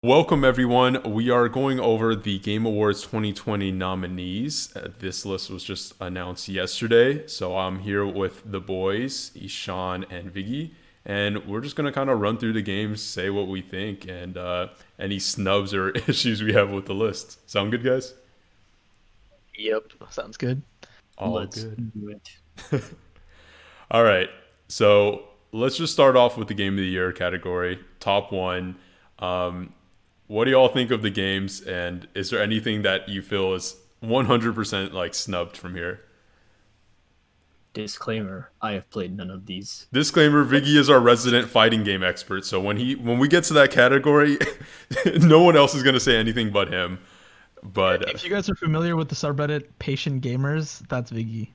Welcome, everyone. We are going over the Game Awards 2020 nominees. This list was just announced yesterday. So I'm here with the boys, Ishan and Vigi. And we're just going to kind of run through the games, say what we think, and any snubs or issues we have with the list. Sound good, guys? Yep, sounds good. All Let's good. do it. All right. So let's just start off with the Game of the Year category. Top one. Um, what do y'all think of the games, and is there anything that you feel is 100% like snubbed from here? Disclaimer, I have played none of these. Disclaimer: Viggy is our resident fighting game expert, so when we get to that category, no one else is gonna say anything but him. But If you guys are familiar with the subreddit Patient Gamers, that's Viggy.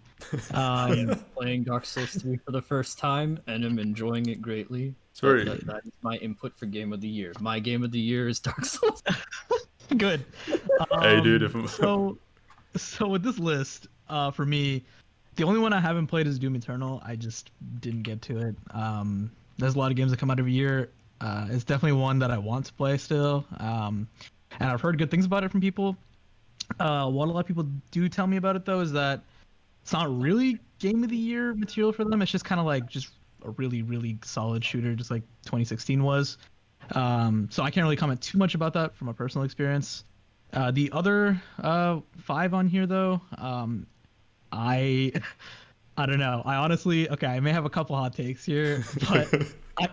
I'm playing Dark Souls 3 for the first time, and I'm enjoying it greatly. sorry, That is my input for Game of the Year. My Game of the Year is Dark Souls. Good. hey dude, if So with this list, for me, the only one I haven't played is Doom Eternal. I just didn't get to it. There's a lot of games that come out every year. It's definitely one that I want to play still. And I've heard good things about it from people. What a lot of people do tell me about it though is that it's not really Game of the Year material for them. It's just kind of like just a really, really solid shooter, just like 2016 was. So I can't really comment too much about that from a personal experience. The other five on here though, I I don't know. I honestly, okay, I may have a couple hot takes here, but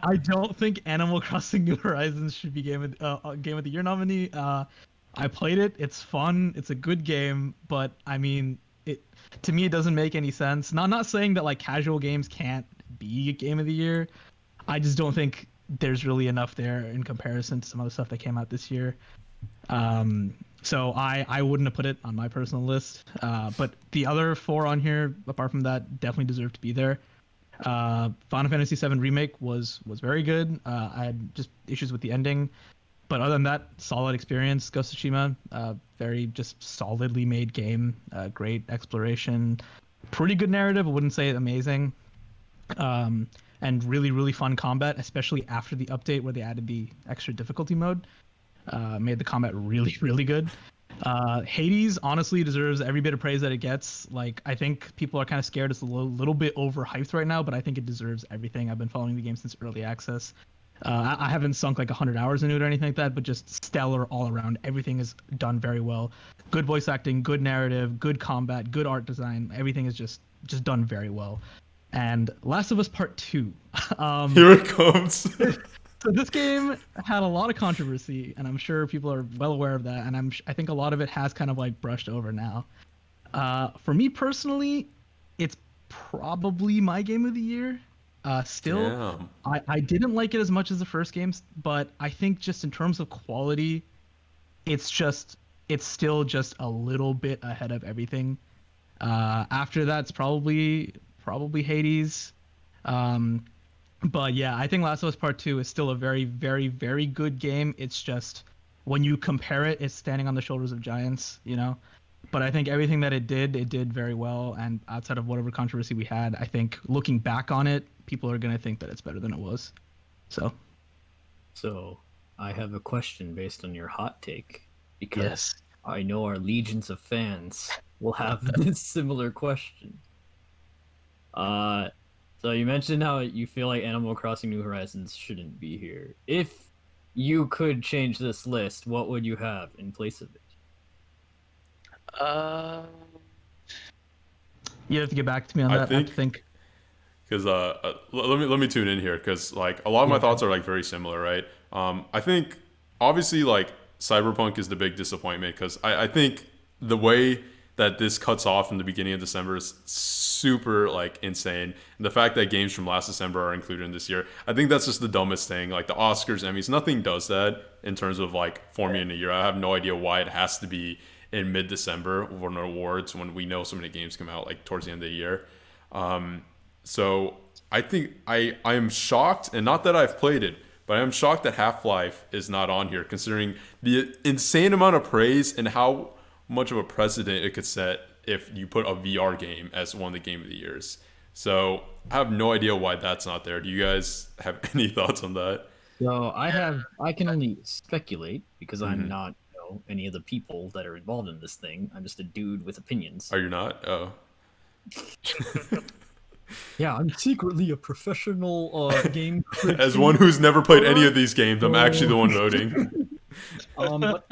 I don't think Animal Crossing New Horizons should be Game of the Year nominee. I played it. It's fun. It's a good game, but I mean, it to me it doesn't make any sense. Not saying that like casual games can't be a Game of the Year. I just don't think there's really enough there in comparison to some other stuff that came out this year. So I wouldn't have put it on my personal list. But the other four on here, apart from that, definitely deserve to be there. Final Fantasy VII Remake was very good. I had just issues with the ending, but other than that, solid experience. Ghost of Tsushima, very just solidly made game. Great exploration, pretty good narrative. I wouldn't say amazing. And really fun combat, especially after the update where they added the extra difficulty mode. Made the combat really good. Hades honestly deserves every bit of praise that it gets. Like I think people are kind of scared it's a little bit overhyped right now, but I think it deserves everything. I've been following the game since early access. I haven't sunk like 100 hours into it or anything like that, but just stellar all around. Everything is done very well. Good voice acting, good narrative, good combat, good art design. Everything is just done very well. And Last of Us Part 2. here it comes. So this game had a lot of controversy, and I'm sure people are well aware of that. And I think a lot of it has kind of like brushed over now. For me personally, it's probably my game of the year. Still, Damn. I didn't like it as much as the first games, but I think just in terms of quality, it's still just a little bit ahead of everything. After that, it's probably Hades. Um, but yeah, I think Last of Us Part 2 is still a very good game. It's just when you compare it, it's standing on the shoulders of giants, you know? But I think everything that it did very well. And outside of whatever controversy we had, I think looking back on it, people are going to think that it's better than it was. So, So, I have a question based on your hot take, because yes. I know our legions of fans will have this similar question. So you mentioned how you feel like Animal Crossing New Horizons shouldn't be here. If you could change this list, what would you have in place of it? Uh, you have to get back to me on I that. I have to think think. because let me tune in here because like a lot of my Yeah. thoughts are like very similar, right? I think obviously like Cyberpunk is the big disappointment because I think the way that this cuts off in the beginning of December is super like insane. And the fact that games from last December are included in this year, I think that's just the dumbest thing. Like the Oscars, Emmys, nothing does that in terms of like forming in a year. I have no idea why it has to be in mid-December for an awards when we know so many games come out like towards the end of the year. So I think I am shocked, and not that I've played it, but I am shocked that Half-Life is not on here, considering the insane amount of praise and how much of a precedent it could set if you put a VR game as one of the game of the years. So I have no idea why that's not there. Do you guys have any thoughts on that? So I can only speculate because I'm Hmm. not, any of the people that are involved in this thing. I'm just a dude with opinions. Are you not? Oh. Yeah, I'm secretly a professional game As one critic. who's never played any of these games, I'm actually the one voting. But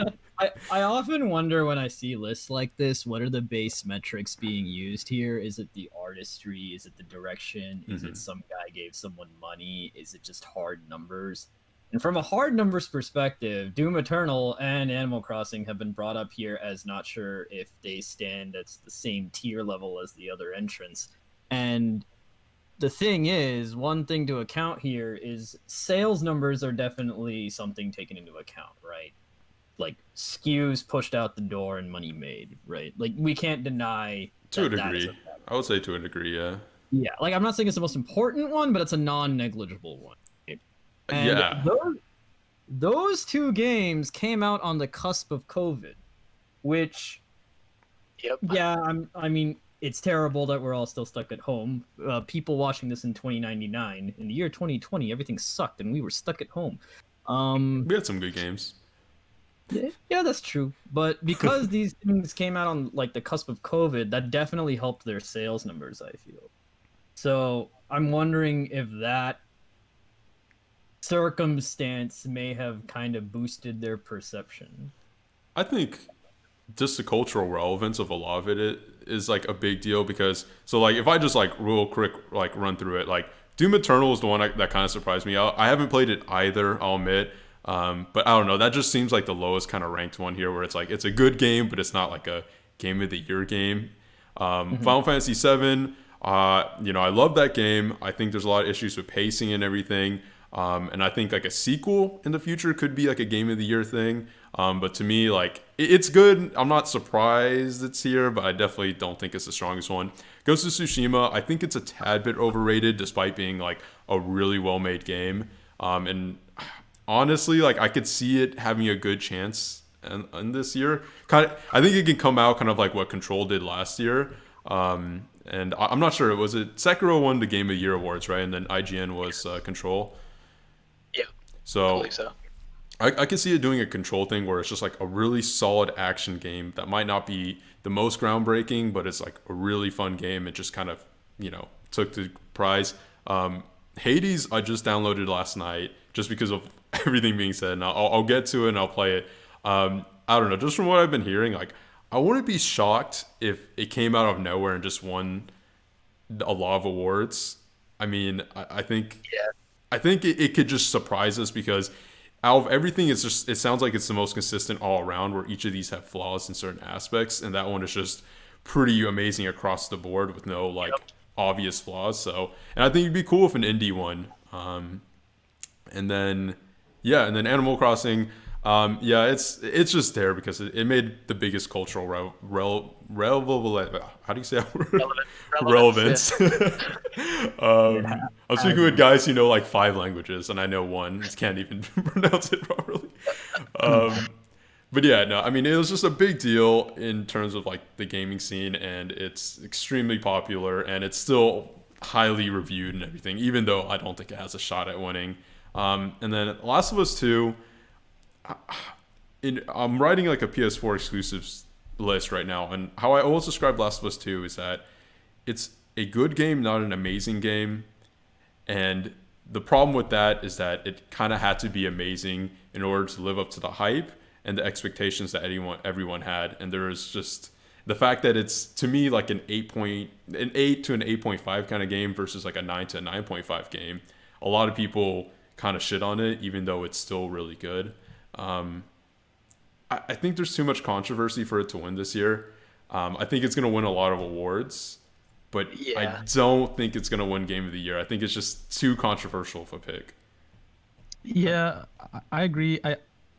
I often wonder when I see lists like this, what are the base metrics being used here? Is it the artistry? Is it the direction? Is it Hmm. some guy gave someone money? Is it just hard numbers? And from a hard numbers perspective, Doom Eternal and Animal Crossing have been brought up here as not sure if they stand at the same tier level as the other entrants. And the thing is, one thing to account here is sales numbers are definitely something taken into account, right? Like SKUs pushed out the door and money made, right? Like we can't deny To a that that is a degree. I would say to a degree, yeah. yeah. Like I'm not saying it's the most important one, but it's a non-negligible one. Right? And Yeah. those two games came out on the cusp of COVID, which Yep. yeah, I mean, it's terrible that we're all still stuck at home. People watching this in 2099, in the year 2020, everything sucked and we were stuck at home. We had some good games. Yeah, that's true. But because these things came out on like the cusp of COVID, that definitely helped their sales numbers, I feel. So I'm wondering if that circumstance may have kind of boosted their perception. I think just the cultural relevance of a lot of it is like a big deal because so like if I just like real quick like run through it like Doom Eternal is the one that kind of surprised me. I haven't played it either, I'll admit, but I don't know. That just seems like the lowest kind of ranked one here, where it's like it's a good game, but it's not like a game of the year game. Mhm. Final Fantasy VII, I love that game. I think there's a lot of issues with pacing and everything. And I think like a sequel in the future could be like a game of the year thing. But to me, like it's good. I'm not surprised it's here, but I definitely don't think it's the strongest one. Ghost of Tsushima, I think it's a tad bit overrated, despite being like a really well-made game. And honestly, like I could see it having a good chance in this year. I think it can come out kind of like what Control did last year. And I'm not sure. Was it Sekiro won the Game of the Year awards, right? And then IGN was Control. Yeah, I So believe so. I can see it doing a Control thing where it's just like a really solid action game that might not be the most groundbreaking, but it's like a really fun game. It just kind of, took the prize. Hades, I just downloaded last night just because of everything being said, and I'll get to it and I'll play it. I don't know. Just from what I've been hearing, like I wouldn't be shocked if it came out of nowhere and just won a lot of awards. I mean, I think Yeah. it could just surprise us because out of everything, it sounds like it's the most consistent all around. Where each of these have flaws in certain aspects, and that one is just pretty amazing across the board with no like Yep. obvious flaws. So, and I think it'd be cool if an indie one. And then and then Animal Crossing. It's just there because it made the biggest cultural how do you say that word? Relevance. Relevance. I'm speaking with guys who know like 5 languages, and I know one. Just can't even pronounce it properly. But yeah, no, I mean it was just a big deal in terms of like the gaming scene, and it's extremely popular, and it's still highly reviewed and everything, even though I don't think it has a shot at winning. And then Last of Us 2, I'm writing like a PS4 exclusives list right now, and how I always describe Last of Us 2 is that it's a good game, not an amazing game. And the problem with that is that it kind of had to be amazing in order to live up to the hype and the expectations that everyone had. And there is just the fact that it's to me like an 8 to an 8.5 kind of game versus like a 9 to a 9.5 game. A lot of people kind of shit on it, even though it's still really good. I think there's too much controversy for it to win this year. I think it's going to win a lot of awards, but I Yeah. don't think it's going to win Game of the Year. I think it's just too controversial of a pick. Yeah, I agree.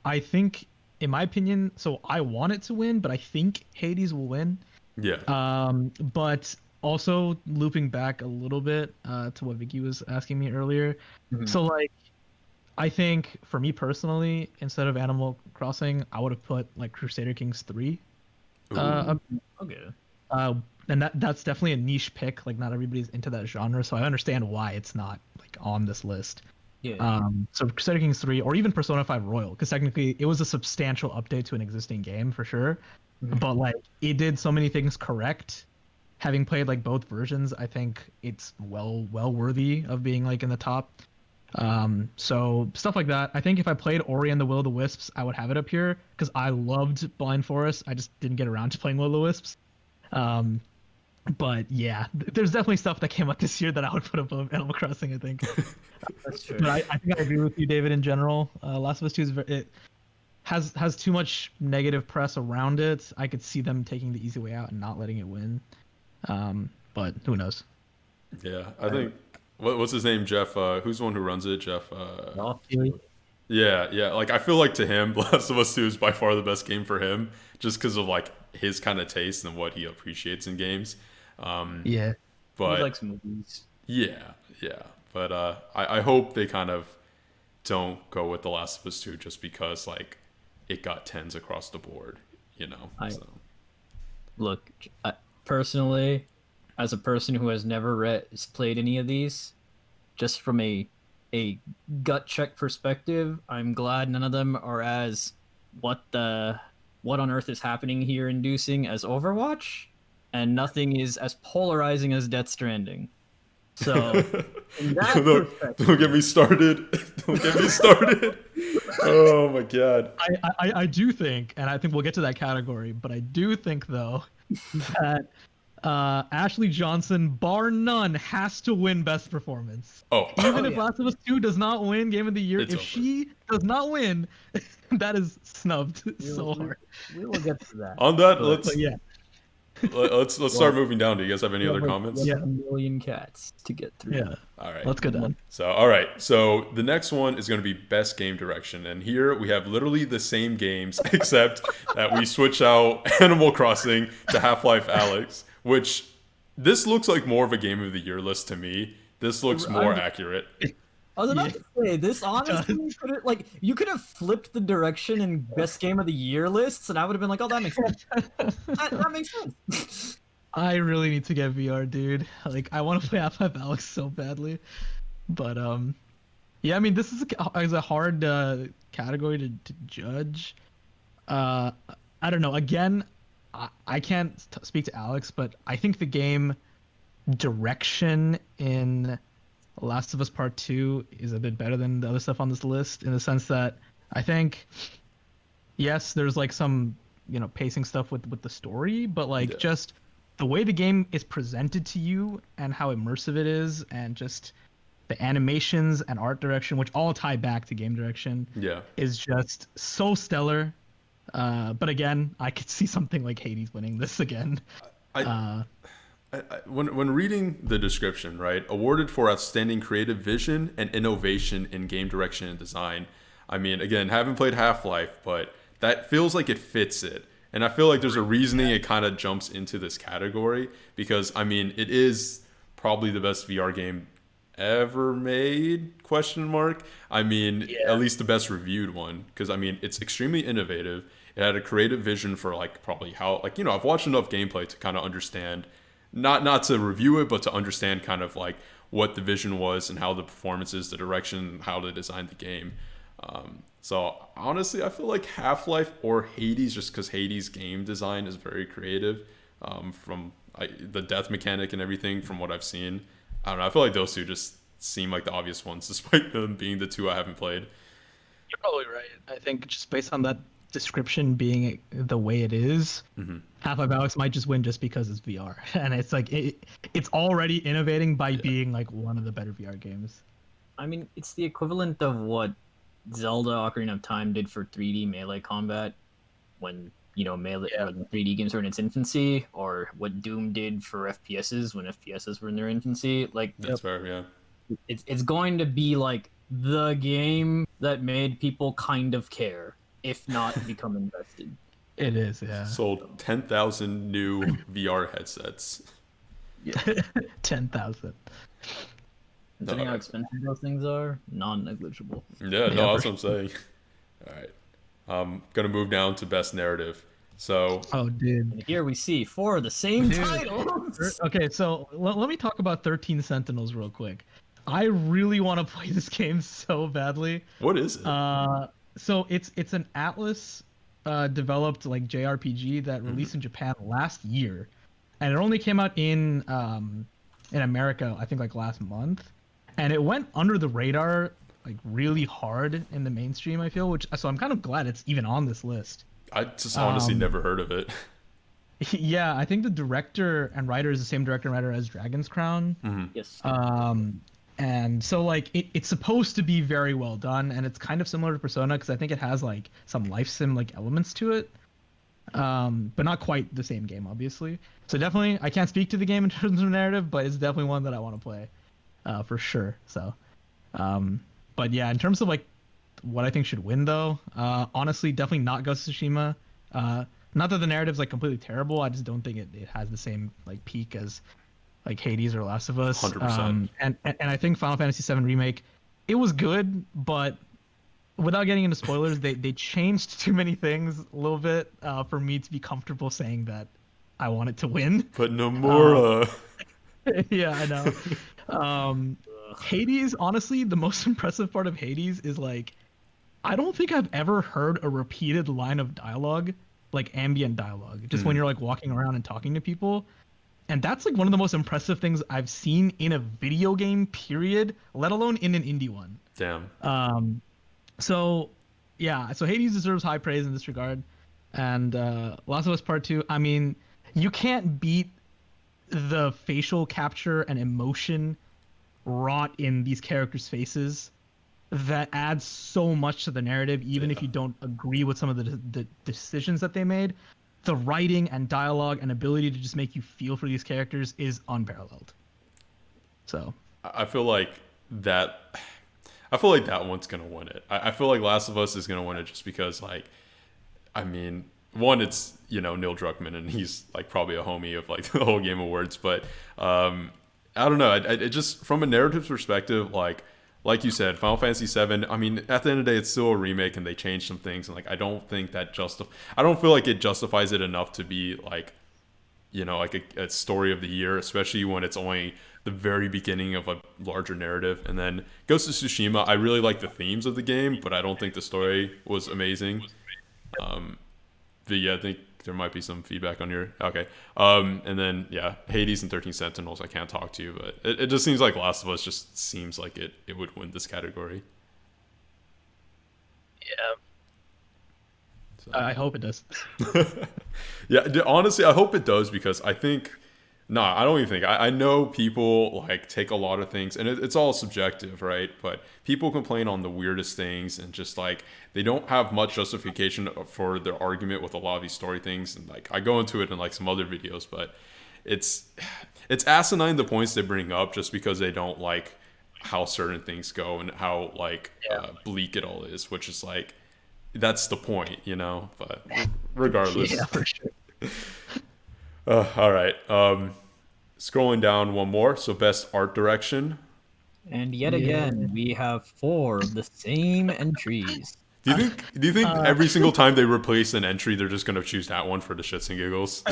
I think, in my opinion, so I want it to win, but I think Hades will win. Yeah. But also looping back a little bit to what Vicky was asking me earlier. Mhm. So like, I think for me personally, instead of Animal Crossing, I would have put like Crusader Kings 3. Ooh. Okay. And that's definitely a niche pick. Like not everybody's into that genre, so I understand why it's not like on this list. Yeah. So Crusader Kings 3 or even Persona 5 Royal, because technically it was a substantial update to an existing game for sure. Mhm. But like it did so many things correct. Having played like both versions, I think it's well worthy of being like in the top. So stuff like that. I think if I played Ori and the Will of the Wisps, I would have it up here because I loved Blind Forest. I just didn't get around to playing Will of the Wisps. Um, but yeah, there's definitely stuff that came out this year that I would put above Animal Crossing, I think. That's true. But I think I agree with you, David. In general, Last of Us 2 it has too much negative press around it. I could see them taking the easy way out and not letting it win. But who knows? Yeah, I think what's his name, Jeff? Who's the one who runs it, Jeff? Awfully. Yeah. Like I feel like to him, Last of Us 2 is by far the best game for him, just because of like his kind of taste and what he appreciates in games. Yeah. He But likes movies. yeah. But I hope they kind of don't go with The Last of Us 2 just because like it got tens across the board, you know. So. Look, personally, as a person who has never played any of these, just from a gut check perspective, I'm glad none of them are as what on earth is happening here inducing as Overwatch, and nothing is as polarizing as Death Stranding. So, in that perspective, Don't get me started. Don't get me started. Oh my god. I do think, and I think we'll get to that category, but I do think though that Ashley Johnson, bar none, has to win Best Performance. Oh, Even if yeah. Last of Us 2 does not win Game of the Year, It's if over. she does not win, that is snubbed so hard. we will get to that. on that, But- But yeah, let's start moving down. Do you guys have any We other have, like, comments? Yeah. a million cats to get through. yeah. All right. Let's go down. So, all right. So the next one is going to be best game direction, and here we have literally the same games except that we switch out Animal Crossing to Half-Life Alyx, which this looks like more of a game of the year list to me. This looks more accurate. I was about Yeah. to say this. Honestly, you could have flipped the direction in best game of the year lists, and I would have been like, "Oh, that makes sense. that makes sense." I really need to get VR, dude. Like, I want to play Half-Life Alyx so badly. But yeah, I mean, this is a hard category to judge. I don't know. Again, I can't speak to Alex, but I think the game direction in Last of Us Part 2 is a bit better than the other stuff on this list in the sense that I think, yes, there's like some, pacing stuff with the story, but like Yeah. just the way the game is presented to you and how immersive it is and just the animations and art direction, which all tie back to game direction, Yeah. is just so stellar. But again, I could see something like Hades winning this again. When reading the description, right, awarded for outstanding creative vision and innovation in game direction and design. I mean, again, haven't played Half-Life, but that feels like it fits it. And I feel like there's a reasoning it kind of jumps into this category because, I mean, it is probably the best VR game ever made, question mark. I mean, at least the best reviewed one because, I mean, it's extremely innovative. It had a creative vision for, like, probably how, like, I've watched enough gameplay to kind of understand not to review it, but to understand kind of like what the vision was and how the performances, the direction, how they designed the game. So honestly, I feel like Half-Life or Hades, just because Hades' game design is very creative, from the death mechanic and everything from what I've seen. I don't know. I feel like those two just seem like the obvious ones, despite them being the two I haven't played. You're probably right. I think just based on that description being the way it is, Half-Life Alyx might just win just because it's VR, and it's like it's already innovating by being like one of the better VR games. I mean, it's the equivalent of what Zelda Ocarina of Time did for 3D melee combat when melee when 3D games were in its infancy, or what Doom did for FPSs when FPSs were in their infancy. Like That's fair, yeah. it's going to be like the game that made people kind of care, if not become invested. It is, yeah. Sold 10,000 new VR headsets. 10,000. Considering how expensive those things are, non-negligible. Yeah, no, that's what I'm saying. All right. I'm going to move down to best narrative. So, Oh, dude. And here we see 4 of the same Dude. titles. Okay, so let me talk about 13 Sentinels real quick. I really want to play this game so badly. What is it? So it's an Atlas developed like JRPG that Mhm. released in Japan last year, and it only came out in America I think like last month, and it went under the radar like really hard in the mainstream. I feel which so I'm kind of glad it's even on this list. I just honestly Um, never heard of it. yeah, I think the director and writer is the same director and writer as Dragon's Crown. Hmm. Yes. Um, and so like it's supposed to be very well done, and it's kind of similar to Persona because I think it has like some life sim like elements to it, but not quite the same game, obviously. So definitely, I can't speak to the game in terms of narrative, but it's definitely one that I want to play, for sure. So, um, but yeah, in terms of like what I think should win though, honestly, definitely not Ghost of Tsushima. Not that the narrative's like completely terrible, I just don't think it has the same like peak as like Hades or Last of Us. 100%. And I think Final Fantasy VII Remake, it was good, but without getting into spoilers, they changed too many things a little bit for me to be comfortable saying that I want it to win. But Um, Nomura. yeah, I know. Um, Ugh. Hades, honestly, the most impressive part of Hades is like I don't think I've ever heard a repeated line of dialogue, like ambient dialogue, just when Mhm. you're like walking around and talking to people. And that's like one of the most impressive things I've seen in a video game, period, let alone in an indie one. Damn. Um, so yeah, so Hades deserves high praise in this regard. And Last of Us Part 2, I mean, you can't beat the facial capture and emotion wrought in these characters' faces that adds so much to the narrative, even if Yeah. you don't agree with some of the decisions that they made. The writing and dialogue and ability to just make you feel for these characters is unparalleled. So, I feel like that. I feel like that one's gonna win it. I feel like Last of Us is gonna win it just because, like, I mean, one, it's Neil Druckmann, and he's like probably a homie of like the whole Game Awards, but I don't know. It just from a narrative perspective, like you said, Final Fantasy VII. I mean, at the end of the day, it's still a remake, and they changed some things, and like I don't think that I don't feel like it justifies it enough to be like like a story of the year, especially when it's only the very beginning of a larger narrative. And then Ghost of Tsushima, I really like the themes of the game, but I don't think the story was amazing. But yeah, I think there might be some feedback on your okay. And then yeah, Hades and 13 Sentinels. I can't talk to you, but it just seems like Last of Us just seems like it would win this category. Yeah. So. I hope it does. Yeah, honestly, I hope it does because I think. Nah, I don't even think. I know people like take a lot of things, and it's all subjective, right? But people complain on the weirdest things, and just like they don't have much justification for their argument with a lot of these story things. And like I go into it in like some other videos, but it's it's asinine the points they bring up just because they don't like how certain things go and how like bleak it all is, which is like that's the point, But regardless, Yeah, for sure. all right. Scrolling down one more. So best art direction. And yet again, we have 4 of the same entries. Do you think every single time they replace an entry, they're just gonna choose that one for the shits and giggles?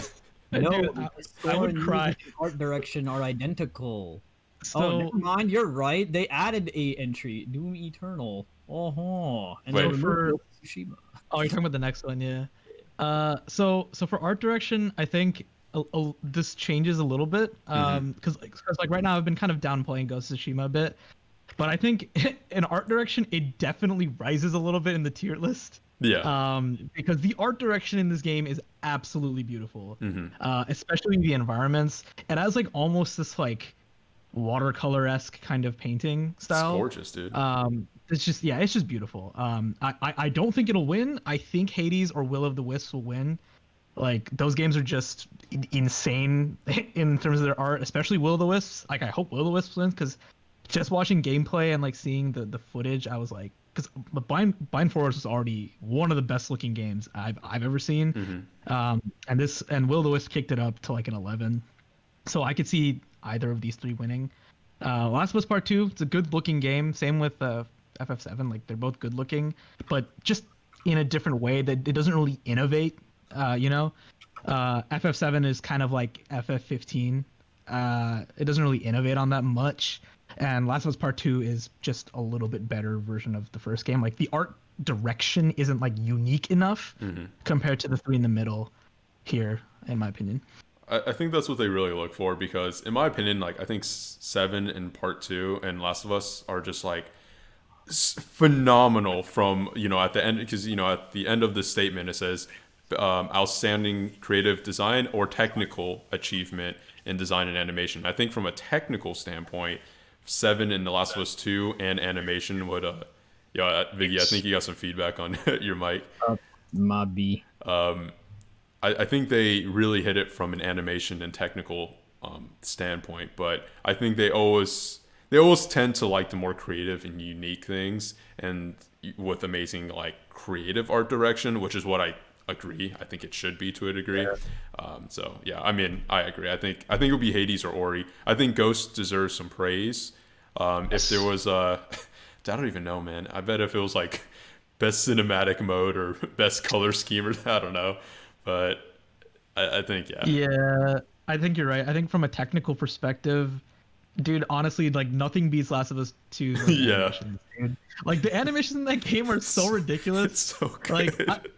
No, Dude, the I score would and cry. music and art direction are identical. So, Oh, never mind. You're right. They added a entry, Doom Eternal. Oh, and Wait. they removed For- Ghost of Tsushima. oh, you're talking about the next one, yeah. So for art direction, I think this changes a little bit, because like right now I've been kind of downplaying Ghost of Tsushima a bit, but I think in art direction it definitely rises a little bit in the tier list. Yeah. Because the art direction in this game is absolutely beautiful, Hmm. especially the environments. It has like almost this like watercolor-esque kind of painting It's style. gorgeous, dude. It's just beautiful. I don't think it'll win. I think Hades or Will of the Wisps will win. Like those games are just insane in terms of their art, especially Will of the Wisps. Like I hope Will of the Wisps wins because just watching gameplay and like seeing the footage, I was like, because Blind Forest was already one of the best looking games I've ever seen. And Will of the Wisps kicked it up to like an 11. So I could see either of these three winning. Last of Us Part 2, it's a good looking game. Same with FF7, like they're both good looking, but just in a different way that it doesn't really innovate. FF7 is kind of like FF15. It doesn't really innovate on that much. And Last of Us Part 2 is just a little bit better version of the first game. Like the art direction isn't like unique enough compared to the three in the middle here, in my opinion. I think that's what they really look for because, in my opinion, like I think 7 and Part 2 and Last of Us are just like phenomenal from at the end because at the end of the statement it says outstanding creative design or technical achievement in design and animation. I think from a technical standpoint, 7 and The Last of Us 2 and animation would yeah, Viggy, I think you got some feedback on your mic. My B. I think they really hit it from an animation and technical standpoint, but I think they always tend to like the more creative and unique things, and with amazing like creative art direction, which is what I agree. I think it should be to a degree. So yeah, I mean, I agree. I think it would be Hades or Ori. I think Ghost deserves some praise. If there was I don't even know, man. I bet if it was like best cinematic mode or best color scheme or I don't know. But I think, yeah. Yeah, I think you're right. I think from a technical perspective, dude, honestly, like nothing beats Last of Us 2's like, Yeah. animations, dude. Like the animations in that game are so ridiculous. It's so Like, good.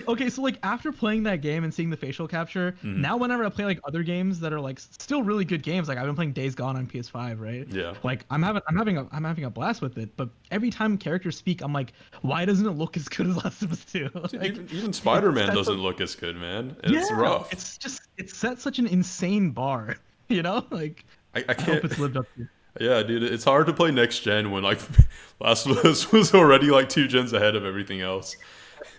okay, so like after playing that game and seeing the facial capture, now whenever I play like other games that are like still really good games, like I've been playing Days Gone on PS5, right? Yeah. Like I'm having a blast with it, but every time characters speak, I'm like, why doesn't it look as good as Last of Us 2? Dude, Like, even Spider-Man that's doesn't a- look as good, man. And it's rough. It set such an insane bar, you know? Like I I can't. hope it's lived up to. Yeah, dude, it's hard to play next gen when like Last of Us was already like 2 gens ahead of everything else.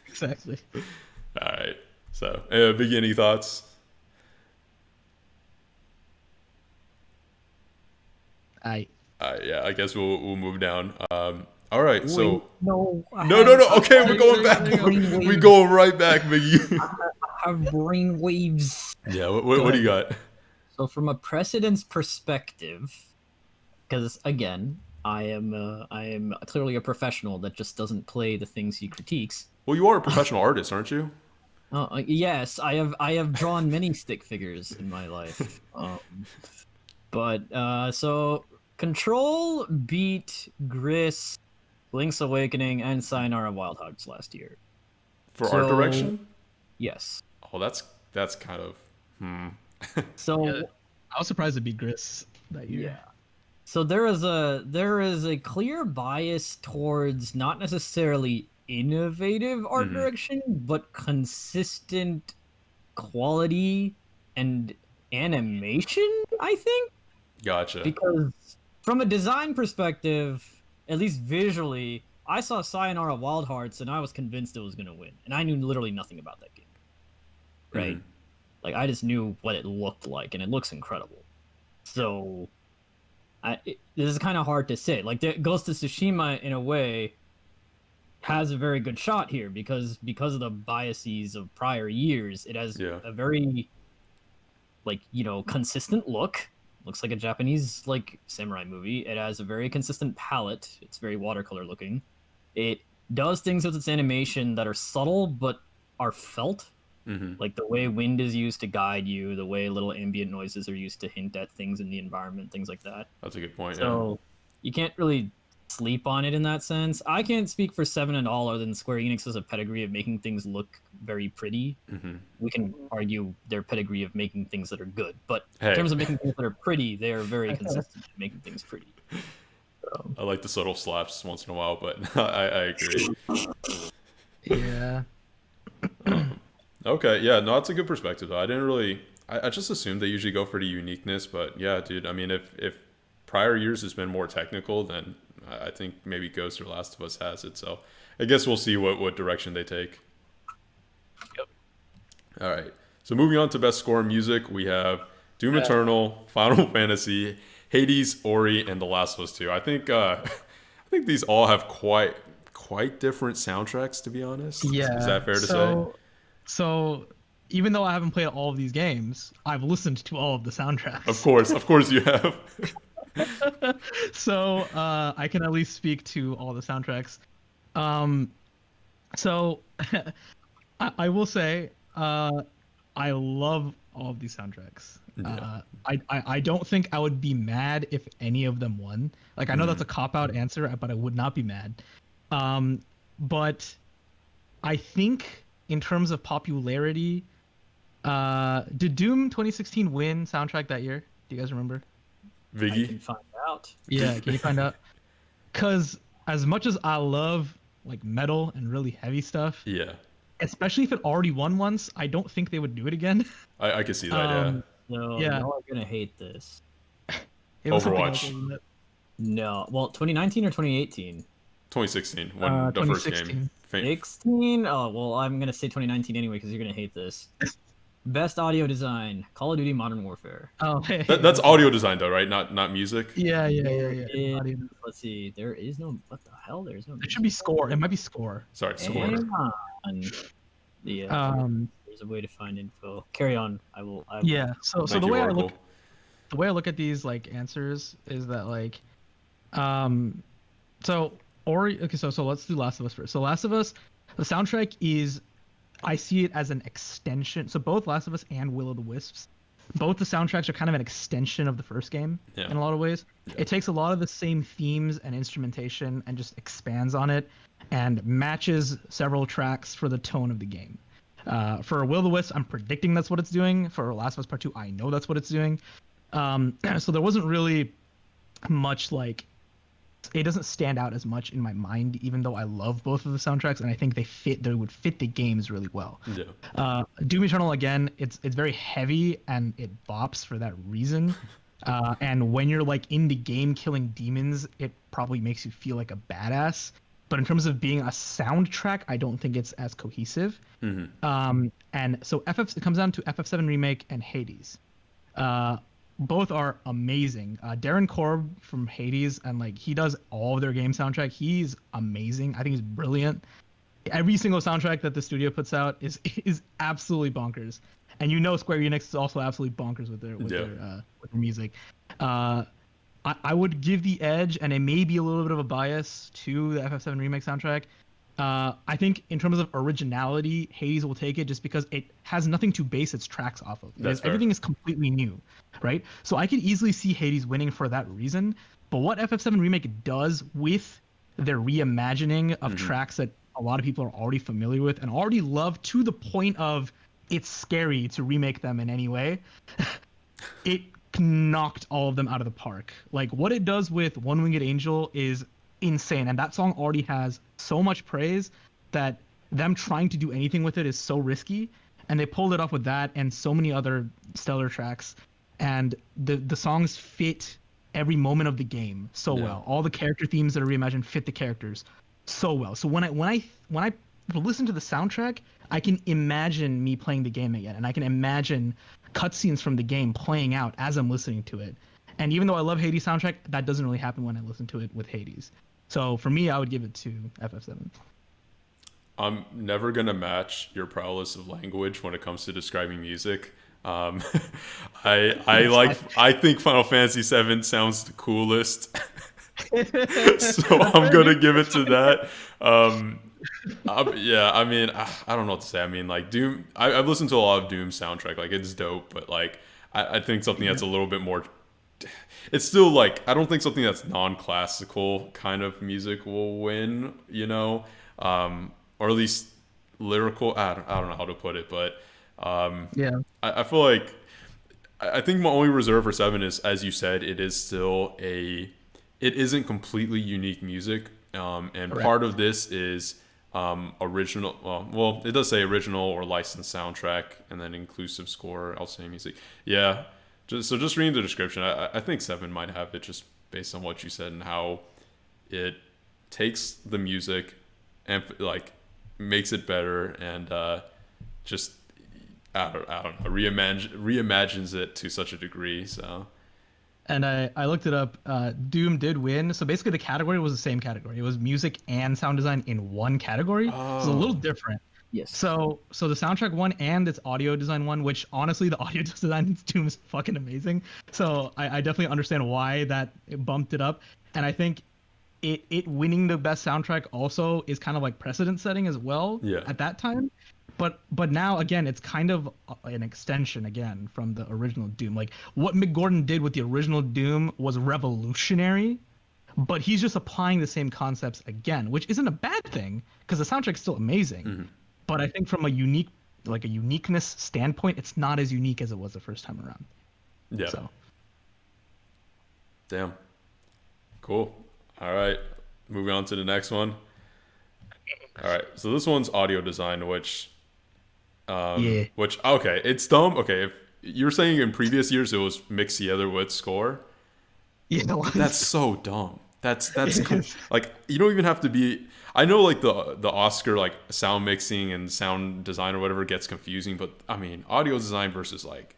Exactly. All right. So, Big, any thoughts? I Yeah, I guess we'll move down. All right. So. Wait, no. No. Okay, we're going back. there you go. We're going right back, Biggie. I have brain waves. Yeah. What do you got? So from a precedence perspective, because again, I am clearly a professional that just doesn't play the things he critiques. Well, you are a professional artist, aren't you? Yes, I have drawn many stick figures in my life. So Control beat Gris, Link's Awakening, and Sayonara Wild Hearts last year. For art direction? Yes. Oh, that's kind of. So Yeah. I was surprised to beat Gris that year. yeah. So there is a clear bias towards not necessarily innovative art direction, but consistent quality and animation, I think. Gotcha. Because from a design perspective, at least visually, I saw Sayonara Wild Hearts and I was convinced it was going to win. And I knew literally nothing about that game. Right? Like, I just knew what it looked like, and it looks incredible. So, this is kind of hard to say. Like, Ghost of Tsushima, in a way, has a very good shot here because of the biases of prior years. It has a very, like, consistent look. Looks like a Japanese, like, samurai movie. It has a very consistent palette. It's very watercolor looking. It does things with its animation that are subtle but are felt. Like the way wind is used to guide you, the way little ambient noises are used to hint at things in the environment, things like that. That's a good point. So you can't really sleep on it in that sense. I can't speak for 7 and all other than Square Enix has a pedigree of making things look very pretty. We can argue their pedigree of making things that are good, but in terms of making things that are pretty, they are very consistent in making things pretty. I like the subtle slaps once in a while, but I agree. Yeah. Okay, yeah, no, that's a good perspective though. I just assumed they usually go for the uniqueness, but yeah, dude, I mean, if prior years has been more technical, then I think maybe Ghost or Last of Us has it. So I guess we'll see what direction they take. Yep. All right. So moving on to best score in music, we have Doom Eternal, Final Fantasy, Hades, Ori, and The Last of Us 2. I think these all have quite different soundtracks, to be honest. Yeah. Is that fair to say? So even though I haven't played all of these games, I've listened to all of the soundtracks. Of course you have. So I can at least speak to all the soundtracks. So I will say I love all of these soundtracks. Yeah. I don't think I would be mad if any of them won. Like I know that's a cop out answer, but I would not be mad. But I think in terms of popularity, did Doom 2016 win soundtrack that year? Do you guys remember? I Viggy. can find out. Yeah, can you find out? Because as much as I love like metal and really heavy stuff, Yeah. especially if it already won once, I don't think they would do it again. I can see that. Yeah. No, Yeah. y'all are gonna hate this. It was something Overwatch. else, wasn't it? No, well, 2019 or 2018? 2016 when the first game. 2016. 16? Oh, well, I'm gonna say 2019 anyway because you're gonna hate this. Best audio design: Call of Duty Modern Warfare. Oh, hey. That's audio design though, right? Not music. Yeah. It- Audio. let's see. There is no. What the hell? There's no. It should be score. It might be score. Sorry, score. Hang on. Yeah. Um. There's a way to find info. Carry on. I will. Yeah. So Thank the you, way Oracle. the way I look at these like answers is that like, so okay, so let's do Last of Us first. So Last of Us, the soundtrack is, I see it as an extension. So both Last of Us and Will o' the Wisps, both the soundtracks are kind of an extension of the first game Yeah. in a lot of ways. It takes a lot of the same themes and instrumentation and just expands on it and matches several tracks for the tone of the game. For Will o' the Wisps, I'm predicting that's what it's doing. For Last of Us Part 2, I know that's what it's doing. So there wasn't really much like, it doesn't stand out as much in my mind, even though I love both of the soundtracks and I think they would fit the games really well. Yeah. Doom Eternal, again, it's very heavy and it bops for that reason. And when you're like in the game killing demons, it probably makes you feel like a badass. But in terms of being a soundtrack, I don't think it's as cohesive. And so it comes down to FF7 Remake and Hades. Both are amazing. Darren Korb from Hades, and like he does all of their game soundtrack. He's amazing. I think he's brilliant. Every single soundtrack that the studio puts out is absolutely bonkers. And you know Square Enix is also absolutely bonkers with their music. I would give the edge, and it may be a little bit of a bias to the FF7 Remake soundtrack. I think in terms of originality, Hades will take it just because it has nothing to base its tracks off of. That's fair. Everything is completely new, right? So I could easily see Hades winning for that reason. But what FF7 Remake does with their reimagining of tracks that a lot of people are already familiar with and already love to the point of it's scary to remake them in any way, it knocked all of them out of the park. Like what it does with One Winged Angel is insane, and that song already has so much praise that them trying to do anything with it is so risky, and they pulled it off with that and so many other stellar tracks, and the songs fit every moment of the game so well. All the character themes that are reimagined fit the characters so well. So when I listen to the soundtrack, I can imagine me playing the game again, and I can imagine cutscenes from the game playing out as I'm listening to it. And even though I love Hades soundtrack, that doesn't really happen when I listen to it with Hades. So for me, I would give it to FF7. I'm never gonna match your prowess of language when it comes to describing music. I think Final Fantasy VII sounds the coolest, so I'm gonna give it to that. Yeah, I mean, I don't know what to say. I mean, like Doom. I've listened to a lot of Doom soundtrack. Like it's dope, but like I think something that's a little bit more. It's still like I don't think something that's non-classical kind of music will win, you know, or at least lyrical. I don't know how to put it, but I feel like I think my only reserve for 7 is, as you said, it isn't completely unique music, and Correct. part of this is original. Well, it does say original or licensed soundtrack, and then inclusive score, outstanding music. Yeah. Just reading the description, I think 7 might have it just based on what you said and how it takes the music and like makes it better and just I don't know reimagines it to such a degree. So. And I looked it up. Doom did win. So basically, the category was the same category. It was music and sound design in one category. Oh. It's a little different. Yes. So the soundtrack won and its audio design won, which honestly the audio design in Doom is fucking amazing. So I definitely understand why it bumped it up. And I think it winning the best soundtrack also is kind of like precedent setting as well Yeah. at that time. But now again, it's kind of an extension again from the original Doom. Like what Mick Gordon did with the original Doom was revolutionary, but he's just applying the same concepts again, which isn't a bad thing because the soundtrack's still amazing. Mm-hmm. But I think from a uniqueness standpoint, it's not as unique as it was the first time around. Yeah. So Damn. Cool. All right. Moving on to the next one. All right. So this one's audio design, which okay, it's dumb. Okay, if you're saying in previous years it was mixed together with score, yeah, that's so dumb. That's like you don't even have to be. I know like the Oscar like sound mixing and sound design or whatever gets confusing, but I mean audio design versus like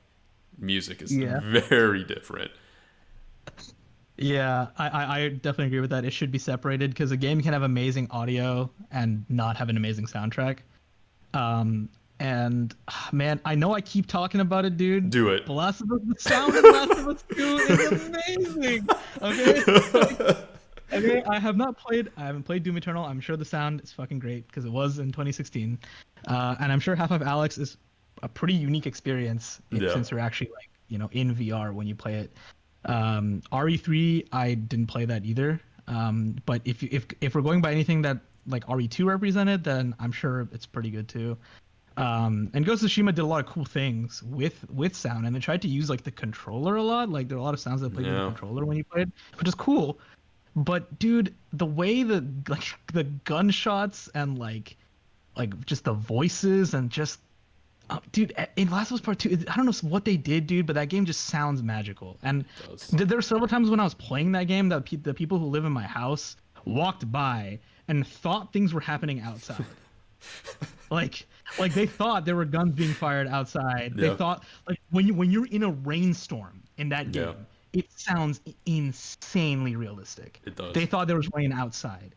music is very different. Yeah, I definitely agree with that. It should be separated because a game can have amazing audio and not have an amazing soundtrack. And man, I know I keep talking about it, dude. Do it. The Last of Us, the sound in Last of Us 2 is amazing. Okay. Okay, I haven't played Doom Eternal. I'm sure the sound is fucking great because it was in 2016. And I'm sure Half-Life Alyx is a pretty unique experience since you're actually like, in VR when you play it. RE3, I didn't play that either. But if we're going by anything that like RE2 represented, then I'm sure it's pretty good too. And Ghost of Tsushima did a lot of cool things with sound, and they tried to use like the controller a lot. Like there are a lot of sounds that played with the controller when you played, which is cool. But dude, the way the gunshots and like just the voices and just dude, in Last of Us Part 2, I don't know what they did, dude, but that game just sounds magical. And there were several times when I was playing that game that the people who live in my house walked by and thought things were happening outside. like they thought there were guns being fired outside. They thought like when you're in a rainstorm in that game, it sounds insanely realistic. It does. They thought there was rain outside.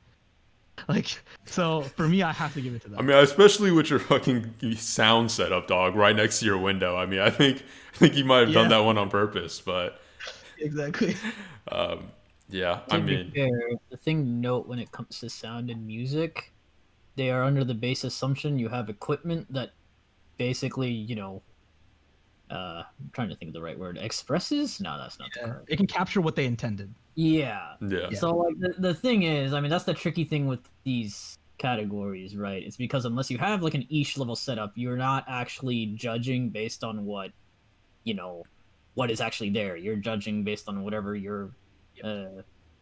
Like, so for me, I have to give it to them. I mean, especially with your fucking sound setup, dog, right next to your window. I mean, I think you might have done that one on purpose, but exactly. Yeah, to be fair, the thing to note when it comes to sound and music, they are under the base assumption you have equipment that basically, I'm trying to think of the right word. Expresses? No, that's not the correct. It can capture what they intended. Yeah. Yeah. So like the thing is, I mean, that's the tricky thing with these categories, right? It's because unless you have like an Ish level setup, you're not actually judging based on what is actually there. You're judging based on whatever your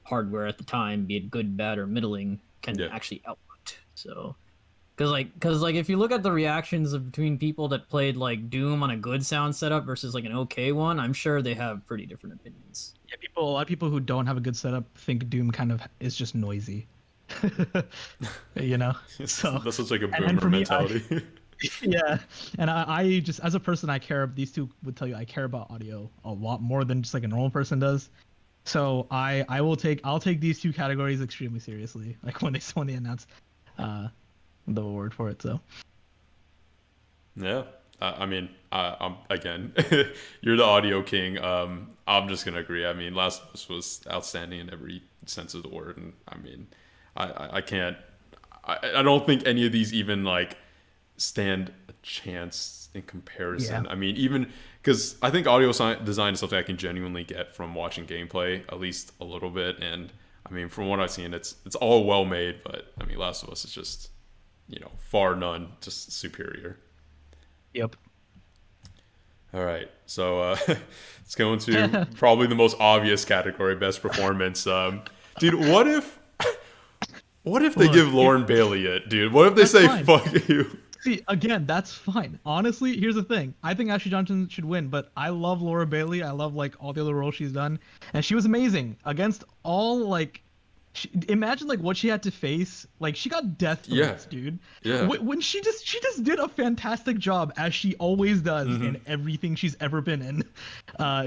hardware at the time, be it good, bad, or middling, can actually output. So because if you look at the reactions between people that played like Doom on a good sound setup versus like an okay one, I'm sure they have pretty different opinions. Yeah, a lot of people who don't have a good setup think Doom kind of is just noisy. So that's such like a boomer mentality. Yeah, and I just as a person, these two would tell you I care about audio a lot more than just like a normal person does. So I'll take these two categories extremely seriously. Like when they announce the award for it. So yeah, I mean, I'm again, you're the audio king. I'm just gonna agree. I mean, Last of Us was outstanding in every sense of the word, and I mean, I can't. I don't think any of these even like stand a chance in comparison. I mean, even because I think audio design is something I can genuinely get from watching gameplay at least a little bit, and I mean, from what I've seen, it's all well made. But I mean, Last of Us is just far none, just superior. Yep. All right, so let's go into probably the most obvious category, best performance. Dude, what if they give Lauren Bailey it, dude? What if they say fine. Fuck you? See, again, that's fine. Honestly, here's the thing. I think Ashley Johnson should win, but I love Laura Bailey. I love like all the other roles she's done, and she was amazing against all like. Imagine like what she had to face. Like she got death threats, dude. Yeah. When she just did a fantastic job as she always does in everything she's ever been in.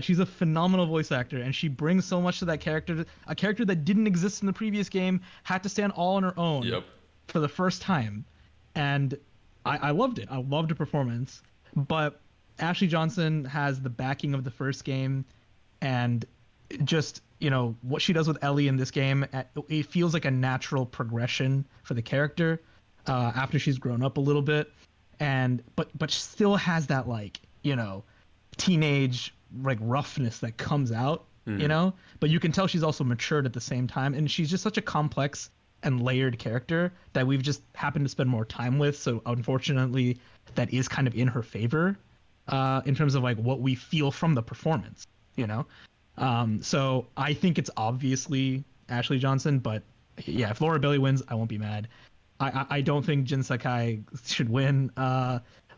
She's a phenomenal voice actor, and she brings so much to that character. A character that didn't exist in the previous game had to stand all on her own for the first time, and I loved it. I loved her performance. But Ashley Johnson has the backing of the first game, and just what she does with Ellie in this game, it feels like a natural progression for the character after she's grown up a little bit. and but still has that like teenage like roughness that comes out, but you can tell she's also matured at the same time, and she's just such a complex and layered character that we've just happened to spend more time with. So unfortunately, that is kind of in her favor, in terms of like what we feel from the performance, So I think it's obviously Ashley Johnson, but yeah, if Laura Bailey wins, I won't be mad. I don't think Jin Sakai should win.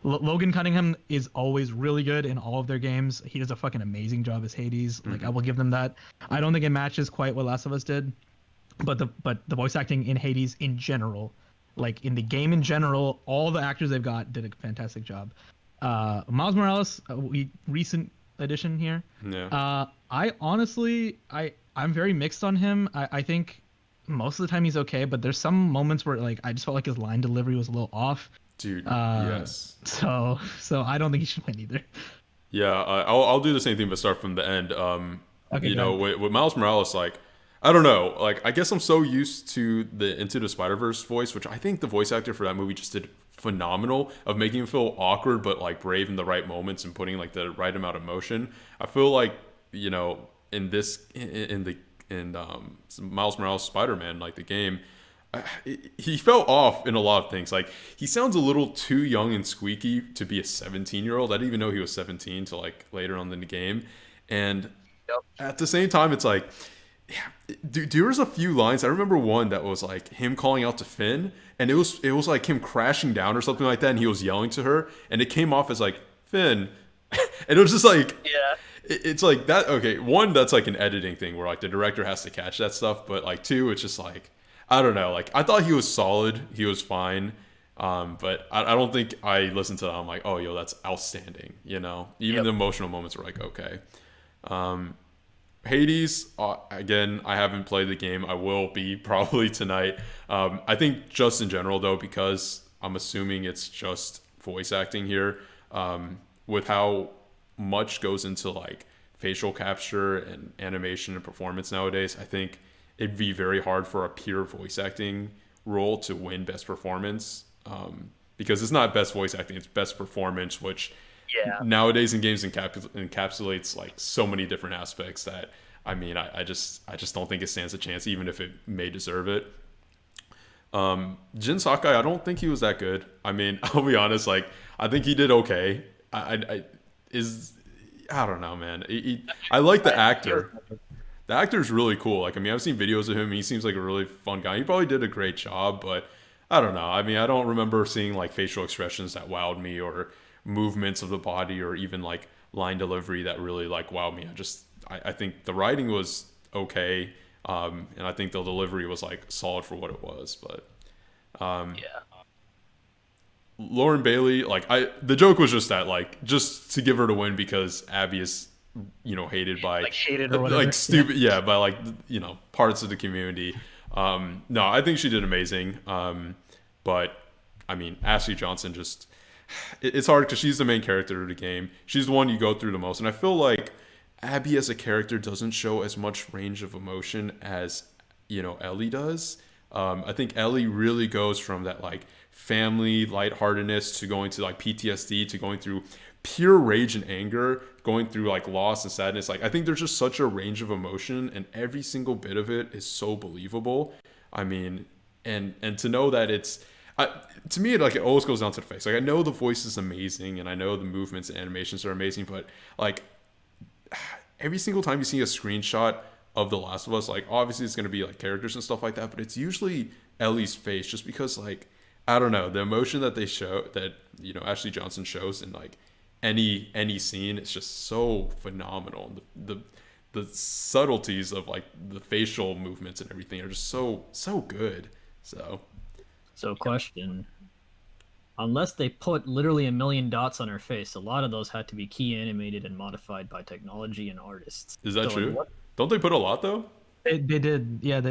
Logan Cunningham is always really good in all of their games. He does a fucking amazing job as Hades. Like, I will give them that. I don't think it matches quite what Last of Us did, but the voice acting in Hades in general, like in the game in general, all the actors they've got did a fantastic job. Miles Morales, recent addition here. Yeah. I honestly, I'm very mixed on him. I think most of the time he's okay, but there's some moments where like I just felt like his line delivery was a little off. Dude, yes. So I don't think he should win either. Yeah, I'll do the same thing, but start from the end. Okay, with Miles Morales, like, I don't know, like, I guess I'm so used to the Into the Spider-Verse voice, which I think the voice actor for that movie just did phenomenal of making him feel awkward but like brave in the right moments and putting like the right amount of emotion. I feel like in Miles Morales Spider-Man, like the game, he fell off in a lot of things. Like, he sounds a little too young and squeaky to be a 17-year-old. I didn't even know he was 17 till like later on in the game. And at the same time, it's like, yeah, there was a few lines. I remember one that was like him calling out to Finn, and it was like him crashing down or something like that, and he was yelling to her, and it came off as like, Finn. And it was just like, Yeah. It's like that. Okay, one, that's like an editing thing where like the director has to catch that stuff, but like two, it's just like, I don't know. Like, I thought he was solid. He was fine. But I don't think I listened to that. I'm like, oh, yo, that's outstanding. Even the emotional moments were like, okay. Hades, again, I haven't played the game. I will be probably tonight. I think just in general, though, because I'm assuming it's just voice acting here, with how much goes into like facial capture and animation and performance nowadays, I think it'd be very hard for a pure voice acting role to win best performance, because it's not best voice acting, it's best performance, which nowadays in games encapsulates like so many different aspects that I just don't think it stands a chance, even if it may deserve it. Jin Sakai, I don't think he was that good. I'll be honest, like, I think he did okay. I don't know, man. I like the actor. The actor's really cool. Like, I've seen videos of him. He seems like a really fun guy. He probably did a great job, but I don't know. I don't remember seeing like facial expressions that wowed me, or movements of the body, or even like line delivery that really like wowed me. I think the writing was okay, and I think the delivery was like solid for what it was. But Lauren Bailey, like, the joke was just that, like, just to give her to win because Abby is hated by like hated or whatever. like stupid by like parts of the community. No, I think she did amazing. But Ashley Johnson, just it's hard because she's the main character of the game. She's the one you go through the most, and I feel like Abby as a character doesn't show as much range of emotion as Ellie does. I think Ellie really goes from that like family lightheartedness to going to like PTSD to going through pure rage and anger, going through like loss and sadness. Like, I think there's just such a range of emotion, and every single bit of it is so believable. And to know that it's to me, it always goes down to the face. Like, I know the voice is amazing, and I know the movements and animations are amazing, but like every single time you see a screenshot of The Last of Us, like, obviously it's going to be like characters and stuff like that, but it's usually Ellie's face, just because, like, I don't know, the emotion that they show, that Ashley Johnson shows in like any scene, it's just so phenomenal. The subtleties of like the facial movements and everything are just so good. So question, unless they put literally a million dots on her face, a lot of those had to be key animated and modified by technology and artists. Is that true? Don't they put a lot though? They did, yeah.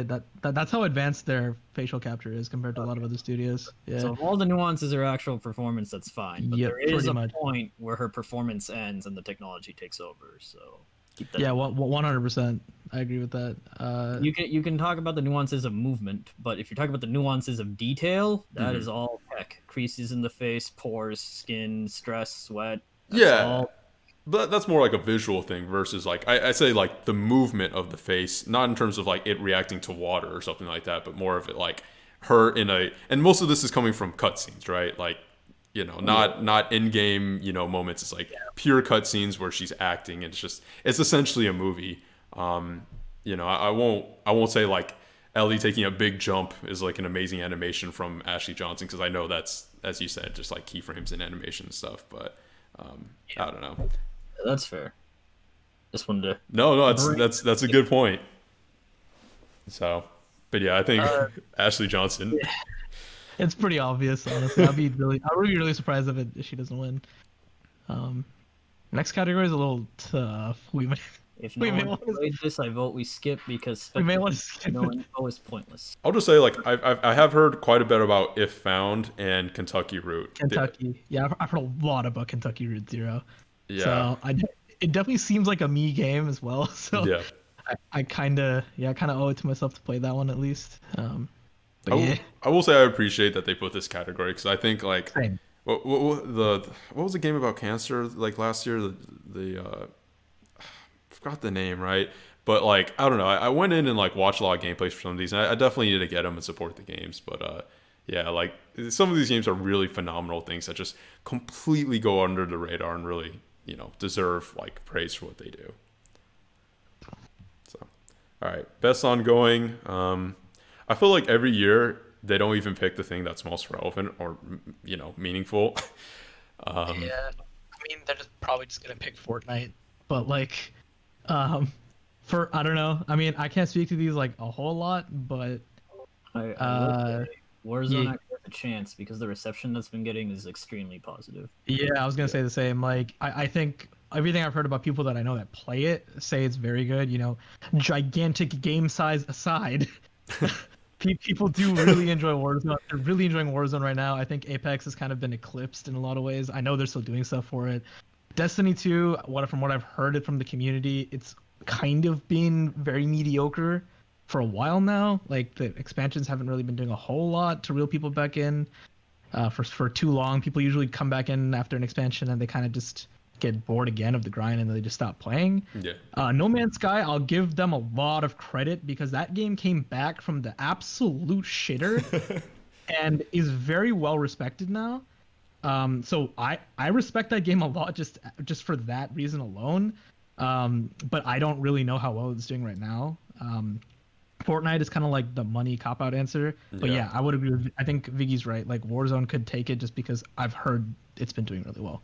That's how advanced their facial capture is compared to a lot of other studios. Yeah. So if all the nuances are actual performance, that's fine. But Yep, there is a pretty much. point where her performance ends and the technology takes over. So keep that. Yeah, in mind. 100%. I agree with that. You can talk about the nuances of movement, but if you're talking about the nuances of detail, that is all tech. Creases in the face, pores, skin, stress, sweat. That's Yeah, all. but that's more like a visual thing versus like I say like the movement of the face, not in terms of like it reacting to water or something like that, but more of it like her in a, and most of this is coming from cutscenes, right? Like, you know, not in game, you know, moments. It's like pure cutscenes where she's acting. It's essentially a movie. You know, I won't say like Ellie taking a big jump is like an amazing animation from Ashley Johnson, because I know that's, as you said, just like keyframes and animation and stuff. But I don't know. That's fair. Just wanted to. No, bring- that's a good point. So, but yeah, I think Uh, Ashley Johnson. It's pretty obvious, honestly. I would be really surprised if she doesn't win. Next category is a little tough. If We no may one want to played this, I vote we skip because we may want to skip no it. info is pointless. I'll just say like I have heard quite a bit about If Found and Kentucky Route. Kentucky. Yeah, I've heard a lot about Kentucky Route Zero. Yeah. So it definitely seems like a me game as well. So Yeah. I kind of owe it to myself to play that one at least. But yeah, I will say I appreciate that they put this category, because I think like same. what was the game about cancer like last year, the forgot the name, right? But like I don't know, I went in and like watched a lot of gameplays for some of these, and I definitely need to get them and support the games. But yeah, like some of these games are really phenomenal things that just completely go under the radar and really, you know, deserve like praise for what they do. So, all right, best ongoing. I feel like every year they don't even pick the thing that's most relevant or, you know, meaningful. yeah. I mean, they're probably just gonna pick Fortnite. But like, for I don't know. I mean, I can't speak to these like a whole lot, but I will uh, say Warzone yeah. actually has a chance because the reception that's been getting is extremely positive. Yeah, I was gonna say the same. Like, I think everything I've heard about people that I know that play it say it's very good. You know, gigantic game size aside, people do really enjoy Warzone. They're really enjoying Warzone right now. I think Apex has kind of been eclipsed in a lot of ways. I know they're still doing stuff for it. Destiny 2, from what I've heard it from the community, it's kind of been very mediocre for a while now. Like the expansions haven't really been doing a whole lot to reel people back in. For too long, people usually come back in after an expansion and they kind of just get bored again of the grind and they just stop playing. Yeah. No Man's Sky, I'll give them a lot of credit because that game came back from the absolute shitter and is very well respected now. So I respect that game a lot just for that reason alone. But I don't really know how well it's doing right now. Fortnite is kind of like the money cop out answer. But yeah, I would agree with, I think Viggy's right. Like Warzone could take it just because I've heard it's been doing really well.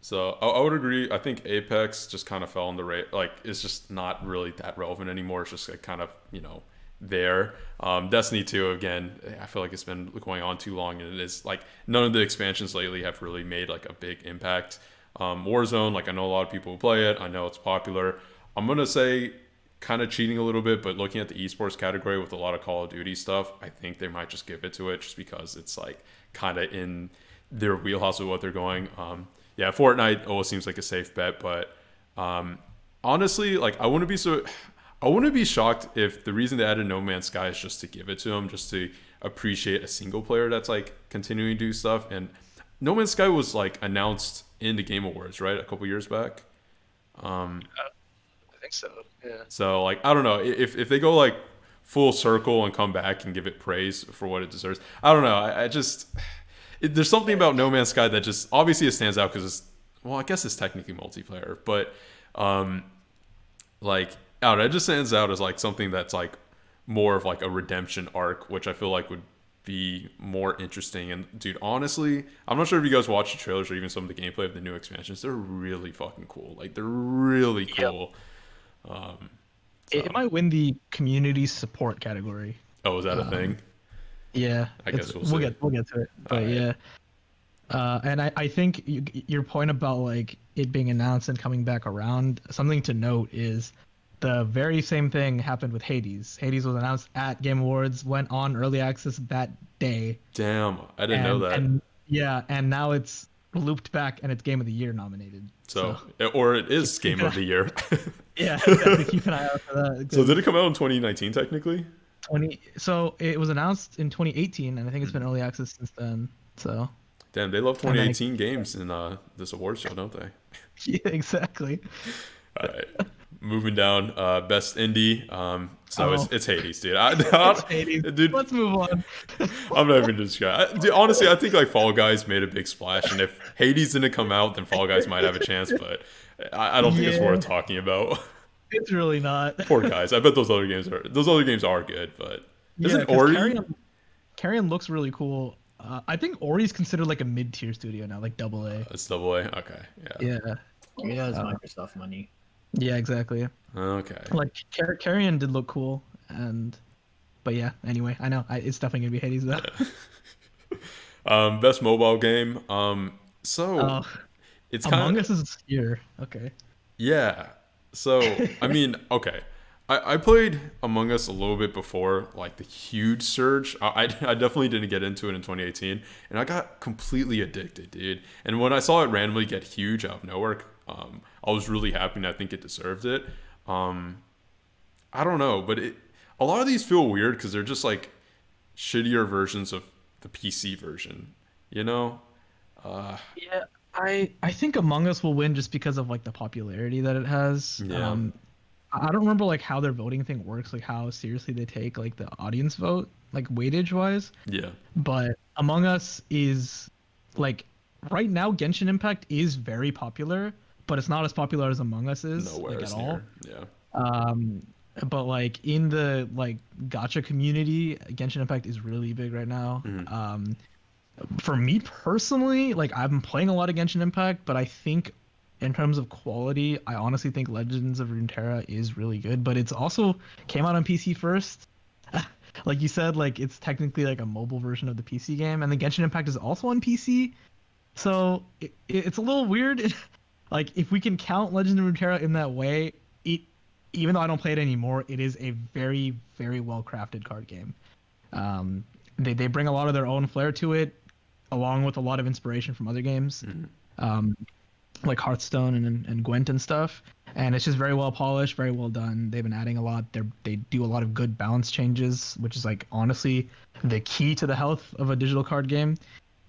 So I would agree. I think Apex just kind of fell on the rate. Like it's just not really that relevant anymore. It's just like kind of, you know, there. Destiny 2, again, I feel like it's been going on too long, and it is like none of the expansions lately have really made like a big impact. Warzone, like I know a lot of people who play it. I know it's popular. I'm gonna say kind of cheating a little bit, but looking at the esports category with a lot of Call of Duty stuff, I think they might just give it to it just because it's like kind of in their wheelhouse of what they're going. Yeah, Fortnite always seems like a safe bet, but honestly, like I wouldn't be shocked if the reason they added No Man's Sky is just to give it to them, just to appreciate a single player that's like continuing to do stuff. And No Man's Sky was like announced in the Game Awards, right, a couple years back. I think so. Yeah. So like I don't know if they go like full circle and come back and give it praise for what it deserves. I don't know. I just there's something about No Man's Sky that just obviously it stands out because it's, well, I guess it's technically multiplayer, but like I don't know, it just stands out as like something that's like more of like a redemption arc, which I feel like would be more interesting. And dude, honestly, I'm not sure if you guys watch the trailers or even some of the gameplay of the new expansions. They're really fucking cool. Like they're really cool. It might win the community support category. Oh, is that a thing? Yeah, I guess we'll we'll see. get to it. But Alright. yeah, and I think your point about like it being announced and coming back around, something to note is the very same thing happened with Hades. Hades was announced at Game Awards, went on early access that day. Damn, I didn't know that. And yeah, and now it's looped back and it's Game of the Year nominated. So or it is keep game an of the year. Yeah, exactly. Keep an eye out for that. So 'Cause did it come out in 2019 technically? 20. So it was announced in 2018, and I think it's been early access since then. So Damn, they love and then 2018 games in this award show, don't they? yeah, exactly. All right. Moving down, best indie. So Oh. it's Hades, dude. It's Hades. Dude, Let's move on. I'm not even describing. Dude, honestly, I think like Fall Guys made a big splash, and if Hades didn't come out, then Fall Guys might have a chance. But I don't think it's Yeah. worth talking about. It's really not. Poor guys. I bet those other games are good, but isn't 'cause Ori? Carrion looks really cool. I think Ori's considered like a mid-tier studio now, like double A. It's double A. Okay, yeah. Yeah. Yeah, it's Microsoft money. Yeah, exactly. Okay. Like Carrion did look cool, but yeah. Anyway, I know it's definitely gonna be Hades though. Best mobile game. So Oh, it's Among kind Us is here. Okay. yeah. So I mean, okay. I played Among Us a little bit before, like the huge surge. I definitely didn't get into it in 2018, and I got completely addicted, dude. And when I saw it randomly get huge out of nowhere, I was really happy, and I think it deserved it. I don't know, but a lot of these feel weird because they're just like shittier versions of the PC version, you know? Yeah, I think Among Us will win just because of like the popularity that it has. Yeah. I don't remember like how their voting thing works, like how seriously they take like the audience vote, like weightage wise. Yeah. But Among Us is like right now Genshin Impact is very popular, but it's not as popular as Among Us is Nowhere like is at all. near. Yeah. But like in the like gacha community, Genshin Impact is really big right now. For me personally, like I've been playing a lot of Genshin Impact, but I think in terms of quality, I honestly think Legends of Runeterra is really good, but it's also came out on PC first. Like you said, like it's technically like a mobile version of the PC game, and the Genshin Impact is also on PC. So it's a little weird. Like if we can count Legends of Runeterra in that way, even though I don't play it anymore, it is a very, very well crafted card game. They bring a lot of their own flair to it, along with a lot of inspiration from other games, like Hearthstone and Gwent and stuff. And it's just very well polished, very well done. They've been adding a lot. They do a lot of good balance changes, which is like honestly the key to the health of a digital card game.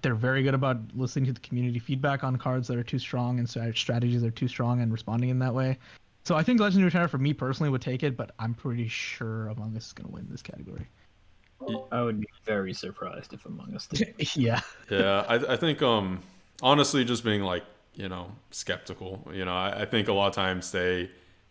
They're very good about listening to the community feedback on cards that are too strong and strategies that are too strong and responding in that way. So I think Legend of Runeterra for me personally would take it, but I'm pretty sure Among Us is going to win this category. I would be very surprised if Among Us did. Yeah. Yeah, I think honestly just being like, you know, skeptical. You know, I think a lot of times they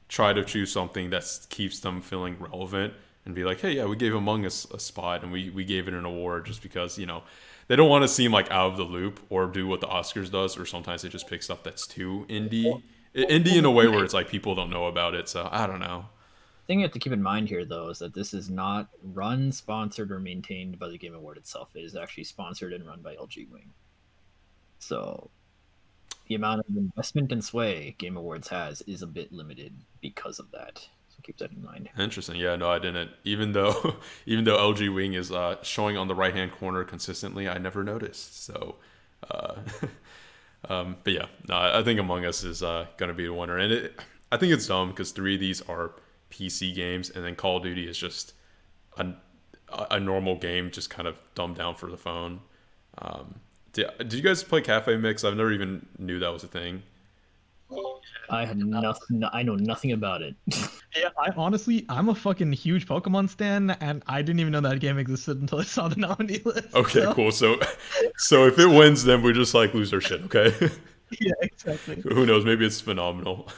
try to choose something that keeps them feeling relevant and be like, hey, yeah, we gave Among Us a spot and we gave it an award just because, you know, they don't want to seem like out of the loop or do what the Oscars does, or sometimes they just pick stuff that's too indie in a way where it's like people don't know about it. So I don't know. The thing you have to keep in mind here, though, is that this is not run, sponsored, or maintained by the Game Award itself. It is actually sponsored and run by LG Wing. So the amount of investment and sway Game Awards has is a bit limited because of that. So keep that in mind. Interesting. Yeah, no, I didn't. Even though LG Wing is showing on the right hand corner consistently, I never noticed. So, but yeah, no, I think Among Us is gonna be the winner, and I think it's dumb because 3 of these are PC games, and then Call of Duty is just a normal game, just kind of dumbed down for the phone. Did you guys play Cafe Mix? I've never even knew that was a thing. I had nothing. I know nothing about it. Yeah, I'm a fucking huge Pokemon stan, and I didn't even know that game existed until I saw the nominee list. Okay, so. cool. So if it wins, then we just like lose our shit. Okay. Yeah, exactly. Who knows? Maybe it's phenomenal.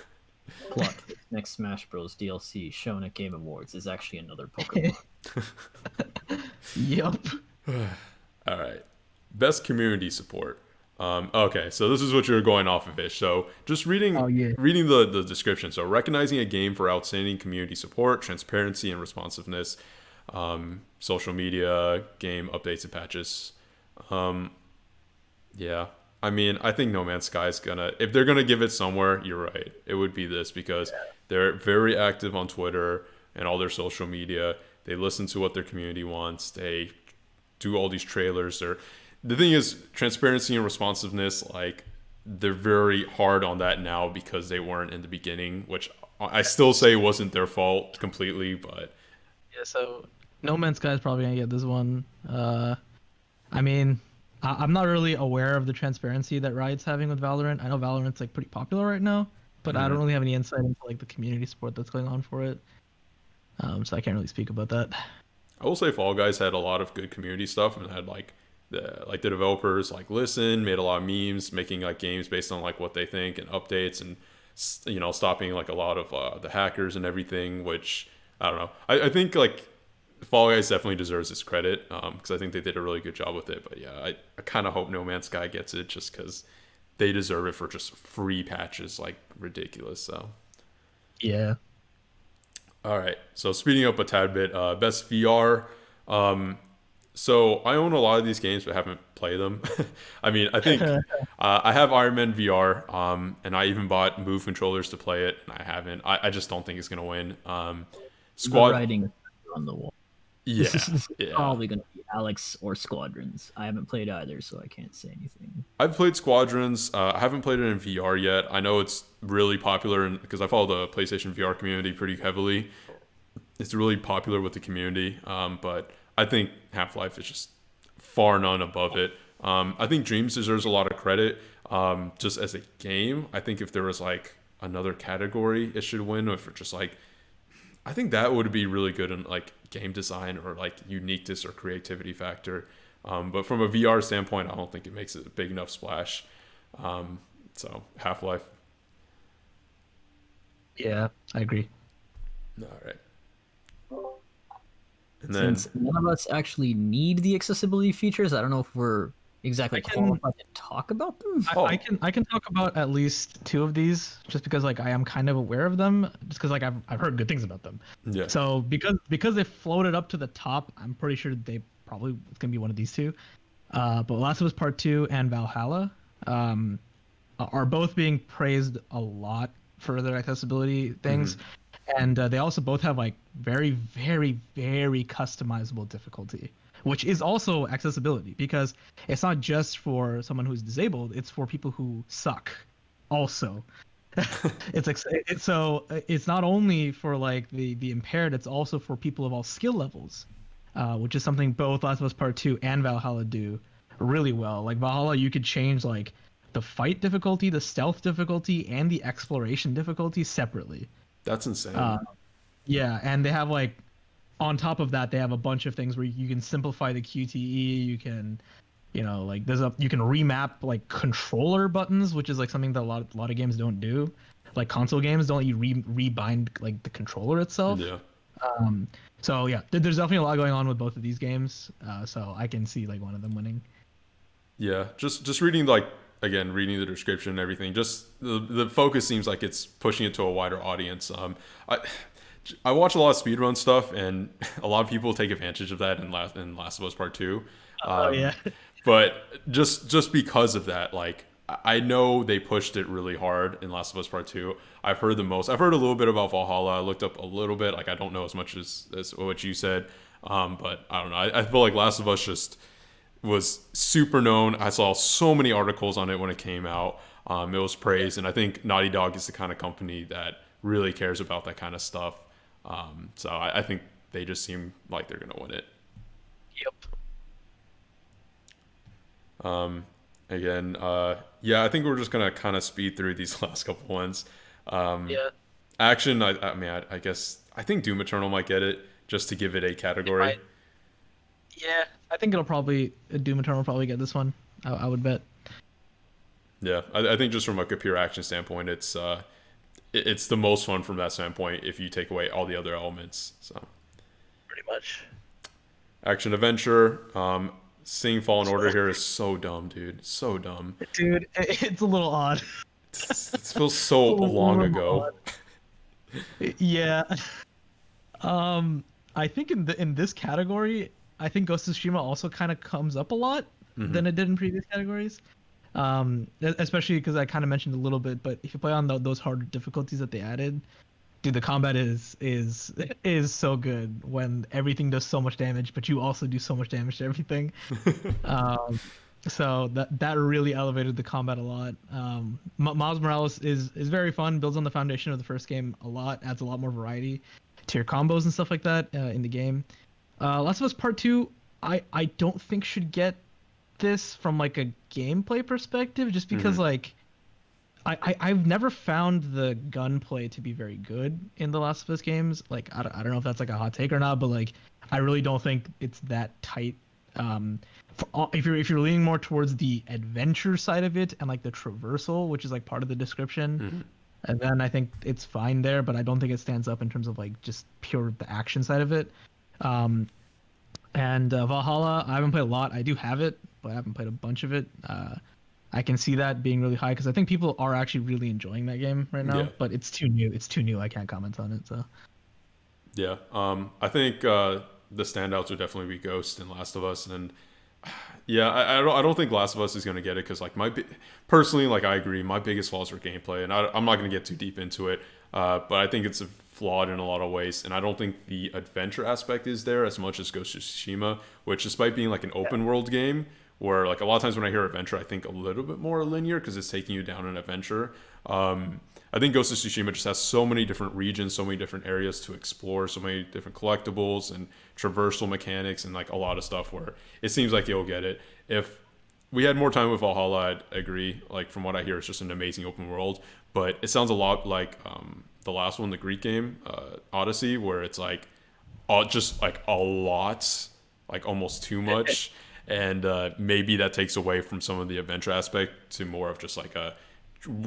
Plot: next Smash Bros. DLC shown at Game Awards is actually another Pokemon. Yep. All right. Best community support. Okay, so this is what you're going off of, Ish. So just reading the description. So recognizing a game for outstanding community support, transparency, and responsiveness, social media, game updates and patches. Yeah, I mean, I think No Man's Sky is gonna, if they're gonna give it somewhere, you're right. It would be this because they're very active on Twitter and all their social media. They listen to what their community wants. They do all these trailers. the thing is, transparency and responsiveness, like they're very hard on that now because they weren't in the beginning, which I still say wasn't their fault completely, but Yeah, so No Man's Sky is probably gonna get this one. I mean, I'm not really aware of the transparency that Riot's having with Valorant. I know Valorant's like pretty popular right now, but I don't really have any insight into like the community support that's going on for it. So I can't really speak about that. I will say Fall Guys had a lot of good community stuff and had like the developers like listen, made a lot of memes, making like games based on like what they think and updates and stopping like a lot of the hackers and everything. Which I don't know. I think like Fall Guys definitely deserves its credit because I think they did a really good job with it. But yeah, I kind of hope No Man's Sky gets it just because they deserve it for just free patches like ridiculous. So Yeah. all right. So speeding up a tad bit, best VR. So I own a lot of these games, but haven't played them. I mean, I think I have Iron Man VR, and I even bought Move controllers to play it, and I haven't. I just don't think it's gonna win. The writing is on the wall. Yeah, This is yeah. probably going to be Alex or Squadrons. I haven't played either, so I can't say anything. I've played Squadrons. I haven't played it in VR yet. I know it's really popular because I follow the PlayStation VR community pretty heavily. It's really popular with the community, but I think Half-Life is just far none above it. I think Dreams deserves a lot of credit just as a game. I think if there was like another category it should win, or if it's just like, I think that would be really good in like game design or like uniqueness or creativity factor. But from a VR standpoint, I don't think it makes it a big enough splash. So Half-Life. Yeah, I agree. All right. And then, Since none of us actually need the accessibility features, I don't know if we're exactly qualified to talk about them. I can talk about at least two of these just because like I am kind of aware of them just because like I've heard good things about them. yeah. So because they floated up to the top, I'm pretty sure they probably it's gonna be one of these two. But Last of Us Part 2 and Valhalla are both being praised a lot for their accessibility things. And they also both have like very, very, very customizable difficulty, which is also accessibility because it's not just for someone who's disabled; it's for people who suck. Also, it's not only for like the impaired; it's also for people of all skill levels, which is something both Last of Us Part 2 and Valhalla do really well. Like Valhalla, you could change like the fight difficulty, the stealth difficulty, and the exploration difficulty separately. That's insane. Yeah, and they have like on top of that they have a bunch of things where you can simplify the QTE, you can like you can remap like controller buttons, which is like something that a lot of games don't do. Like console games don't let you rebind like the controller itself. Yeah. So yeah, there's definitely a lot going on with both of these games. So I can see like one of them winning. Yeah. Just reading like again, reading the description and everything, just the focus seems like it's pushing it to a wider audience. I watch a lot of speedrun stuff, and a lot of people take advantage of that in Last of Us Part 2. Yeah. But just because of that, like I know they pushed it really hard in Last of Us Part 2. I've heard the most. I've heard a little bit about Valhalla. I looked up a little bit. Like I don't know as much as what you said, but I don't know. I feel like Last of Us just was super known. I saw so many articles on it when it came out. It was praised, and I think Naughty Dog is the kind of company that really cares about that kind of stuff. So I think they just seem like they're gonna win it. Yep. Again, yeah, I think we're just gonna kind of speed through these last couple ones. Yeah. Action, I mean, I guess I think Doom Eternal might get it just to give it a category. Yeah. I think Doom Eternal will probably get this one. I would bet. Yeah, I think just from like a pure action standpoint, it's the most fun from that standpoint if you take away all the other elements. So Pretty much. action adventure, seeing Fallen Order here is so dumb, dude. So dumb. Dude, it's a little odd. It feels so long ago. Yeah. I think in this category, I think Ghost of Tsushima also kind of comes up a lot than it did in previous categories. Especially because I kind of mentioned a little bit, but if you play on those harder difficulties that they added, dude, the combat is so good when everything does so much damage, but you also do so much damage to everything. So that really elevated the combat a lot. Miles Morales is very fun, builds on the foundation of the first game a lot, adds a lot more variety to your combos and stuff like that in the game. Last of Us Part 2, I don't think should get this from like a gameplay perspective, just because like I've never found the gunplay to be very good in the Last of Us games. Like I don't know if that's like a hot take or not, but like I really don't think it's that tight. If you're leaning more towards the adventure side of it and like the traversal, which is like part of the description, and then I think it's fine there. But I don't think it stands up in terms of like just pure the action side of it. And Valhalla, I haven't played a lot. I do have it, but I haven't played a bunch of it. I can see that being really high because I think people are actually really enjoying that game right now. Yeah. But it's too new. It's too new. I can't comment on it. So Yeah. I think the standouts would definitely be Ghost and Last of Us, and yeah, I don't think Last of Us is gonna get it because like personally, like I agree, my biggest flaws are gameplay, and I'm not gonna get too deep into it, but I think it's flawed in a lot of ways, and I don't think the adventure aspect is there as much as Ghost of Tsushima, which despite being like an open world game, where like a lot of times when I hear adventure, I think a little bit more linear because it's taking you down an adventure. I think Ghost of Tsushima just has so many different regions, so many different areas to explore, so many different collectibles and traversal mechanics and like a lot of stuff where it seems like you'll get it. If we had more time with Valhalla, I'd agree. Like from what I hear, it's just an amazing open world, but it sounds a lot like the last one, the Greek game, Odyssey, where it's like just like a lot, like almost too much. And maybe that takes away from some of the adventure aspect to more of just like a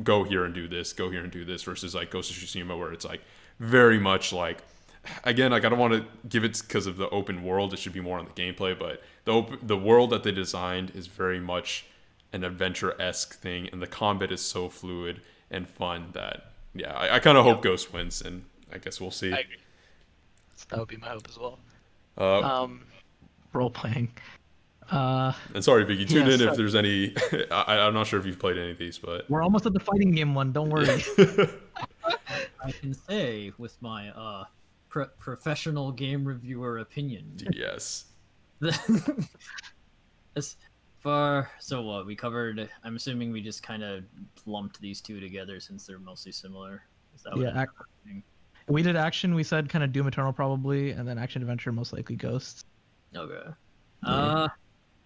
go here and do this, go here and do this, versus like Ghost of Tsushima, where it's like very much like, again, like I don't want to give it because of the open world. It should be more on the gameplay, but the world that they designed is very much an adventure-esque thing, and the combat is so fluid and fun that yeah, I kind of hope Ghost wins, and I guess we'll see. I agree. That would be my hope as well. role playing. And sorry, Vicky, tune yeah, in so if there's any. I'm not sure if you've played any of these, but we're almost at the fighting game one. Don't worry. I can say with my professional game reviewer opinion. yes. As far so what we covered, I'm assuming we just kind of lumped these two together since they're mostly similar. Is that what Yeah, we did action. We said kind of Doom Eternal probably, and then action adventure most likely Ghosts. Okay. I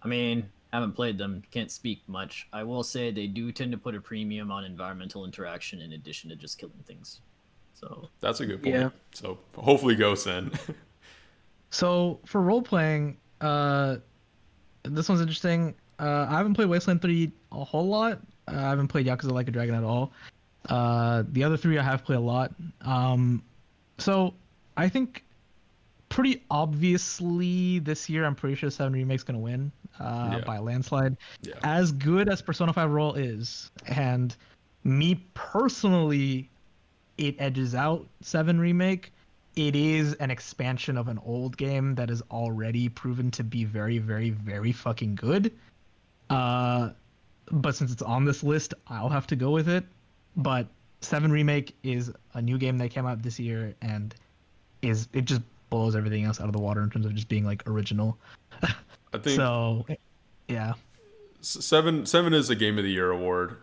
mean, haven't played them, can't speak much. I will say they do tend to put a premium on environmental interaction in addition to just killing things. So That's a good point. Yeah. So hopefully Ghost then. So for role playing, this one's interesting. I haven't played Wasteland 3 a whole lot. I haven't played Yakuza Like a Dragon at all. The other three I have played a lot. So I think pretty obviously this year I'm pretty sure 7 Remake's gonna win by a landslide. Yeah. As good as Persona 5 Royal is, and me personally, it edges out 7 Remake. It is an expansion of an old game that is already proven to be very, very, very fucking good. But since it's on this list, I'll have to go with it. But 7 Remake is a new game that came out this year, and it just blows everything else out of the water in terms of just being like original. I think So, yeah. 7 is a Game of the Year award.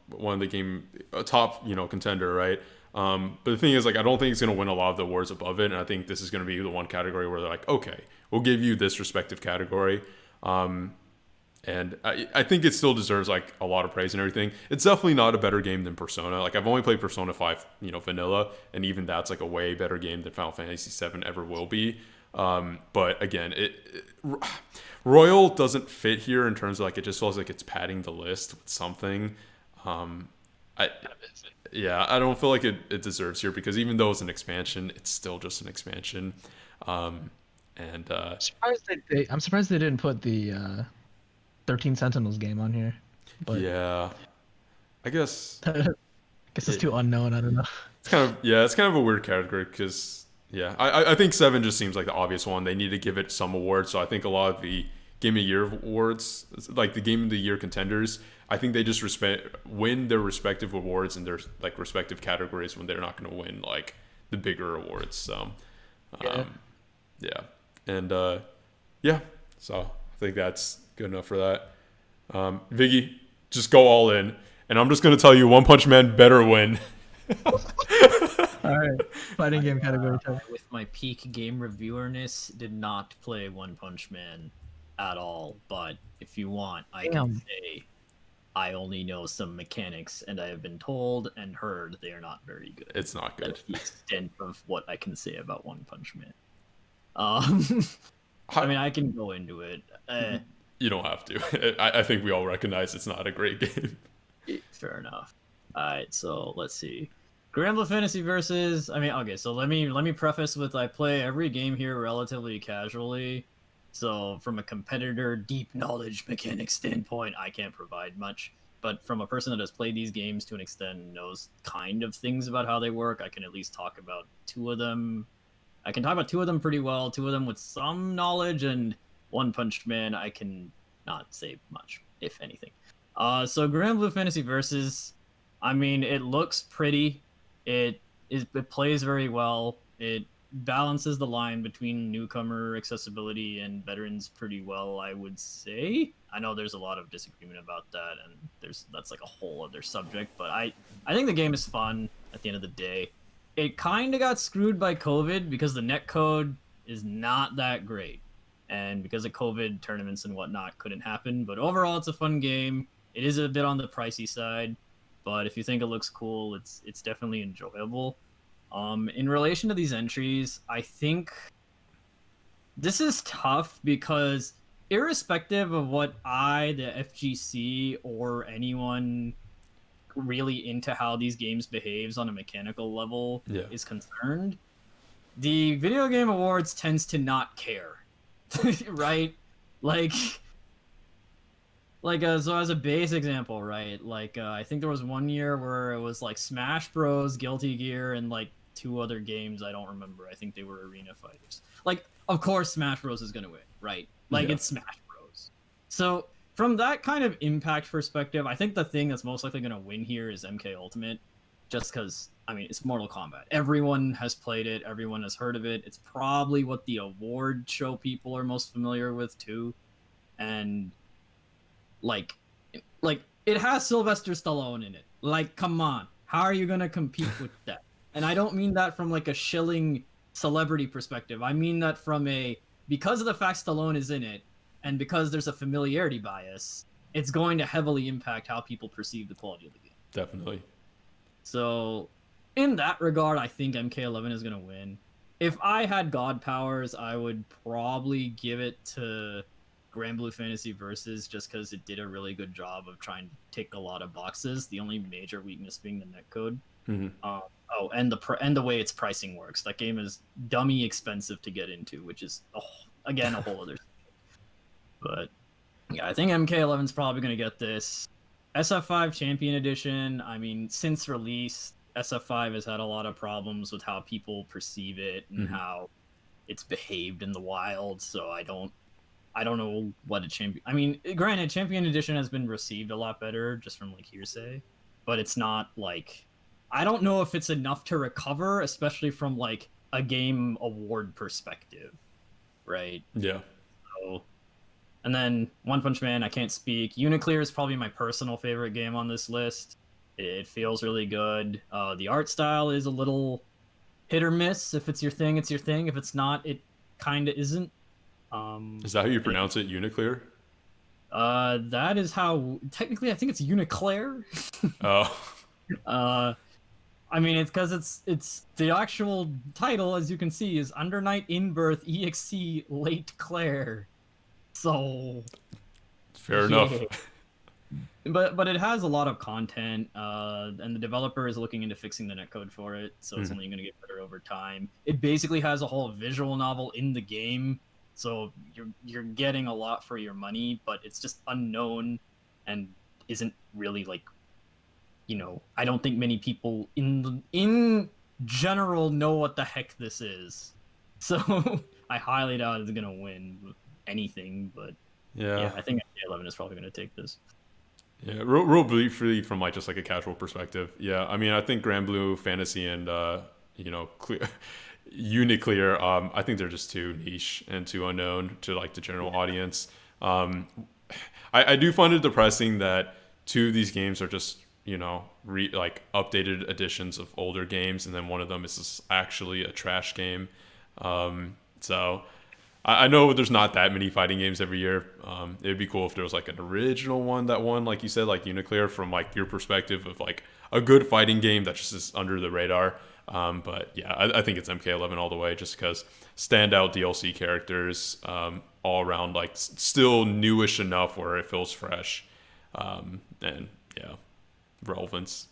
One of the top contender, right? But the thing is, like, I don't think it's going to win a lot of the awards above it, and I think this is going to be the one category where they're like, okay, we'll give you this respective category. And I think it still deserves like a lot of praise and everything. It's definitely not a better game than Persona. Like I've only played Persona 5, vanilla, and even that's like a way better game than Final Fantasy 7 ever will be. But again, Royal doesn't fit here in terms of like it just feels like it's padding the list with something. I don't feel like it deserves here because even though it's an expansion, it's still just an expansion. I'm surprised they didn't put the 13 Sentinels game on here. But yeah, I guess it's too unknown. I don't know. it's kind of a weird category because I think 7 just seems like the obvious one. They need to give it some awards. So I think a lot of the Game of the Year awards, like the Game of the Year contenders, I think they just win their respective awards in their like respective categories when they're not going to win like the bigger awards. So So I think that's good enough for that. Viggy, just go all in, and I'm just gonna tell you, One Punch Man better win. All right, fighting game category. I, with my peak game reviewerness, did not play One Punch Man at all. But if you want, I can Damn. say I only know some mechanics, and I have been told and heard they are not very good. It's not good. That's the extent of what I can say about One Punch Man. I mean, I can go into it. You don't have to. I think we all recognize it's not a great game. Fair enough. All right, so let's see. Grand Blue Fantasy versus. I mean, okay. So let me preface with I play every game here relatively casually. So from a competitor, deep knowledge mechanics standpoint, I can't provide much. But from a person that has played these games to an extent and knows kind of things about how they work, I can at least talk about two of them. I can talk about two of them pretty well. Two of them with some knowledge, and One Punch Man I can not say much, if anything. So Grand Blue Fantasy versus. I mean, it looks pretty. It plays very well. It balances the line between newcomer accessibility and veterans pretty well, I would say. I know there's a lot of disagreement about that, and that's like a whole other subject. But I think the game is fun at the end of the day. It kind of got screwed by COVID because the netcode is not that great, and because of COVID, tournaments and whatnot couldn't happen. But overall, it's a fun game. It is a bit on the pricey side, but if you think it looks cool, it's definitely enjoyable. In relation to these entries, I think this is tough because irrespective of what the FGC, or anyone really into how these games behaves on a mechanical level is concerned, the Video Game Awards tends to not care, right? So as a base example, right? I think there was one year where it was like Smash Bros, Guilty Gear, and like two other games I don't remember. I think they were arena fighters. Like, of course Smash Bros is gonna win, right? It's Smash Bros. So from that kind of impact perspective, I think the thing that's most likely gonna win here is MK Ultimate, just because I mean it's Mortal Kombat. Everyone has played it. Everyone has heard of it. It's probably what the award show people are most familiar with too, and like it has Sylvester Stallone in it. Like, come on, how are you gonna compete with that? And I don't mean that from like a shilling celebrity perspective. I mean that from because of the fact Stallone is in it, and because there's a familiarity bias, it's going to heavily impact how people perceive the quality of the game. Definitely. So, in that regard, I think MK11 is gonna win. If I had God powers, I would probably give it to Grand Blue Fantasy Versus, just because it did a really good job of trying to tick a lot of boxes. The only major weakness being the netcode. And the way its pricing works. That game is dummy expensive to get into, which is again a whole other. But yeah, I think MK11 is probably going to get this. SF5 Champion Edition. I mean, since release, SF5 has had a lot of problems with how people perceive it and how it's behaved in the wild. So I don't know what a champion. I mean, granted, Champion Edition has been received a lot better just from like hearsay, but it's not like I don't know if it's enough to recover, especially from like a game award perspective, right? Yeah. So, and then One Punch Man, I can't speak. Uniclear is probably my personal favorite game on this list. It feels really good. The art style is a little hit or miss. If it's your thing, it's your thing. If it's not, it kind of isn't. Is that how you pronounce it? Uniclear? That is how technically I think it's Uniclair. Oh. I mean it's because it's the actual title, as you can see, is Under Night In Birth EXC Late Claire. So Fair enough. But it has a lot of content, and the developer is looking into fixing the netcode for it, so it's only going to get better over time. It basically has a whole visual novel in the game. So you're getting a lot for your money, but it's just unknown and isn't really like, I don't think many people in general know what the heck this is. So I highly doubt it's gonna win anything, but yeah I think 11 is probably gonna take this. Yeah, real briefly from like just like a casual perspective. Yeah, I mean I think Grand Blue Fantasy and Uniclear, I think they're just too niche and too unknown to like the general audience. I I do find it depressing that two of these games are just like updated editions of older games, and then one of them is just actually a trash game. So I know there's not that many fighting games every year. It'd be cool if there was like an original one that won, like you said, like Uniclear, from like your perspective of like a good fighting game that just is under the radar. But yeah, I think it's MK11 all the way, just because standout DLC characters, all around, like still newish enough where it feels fresh, and yeah, relevance.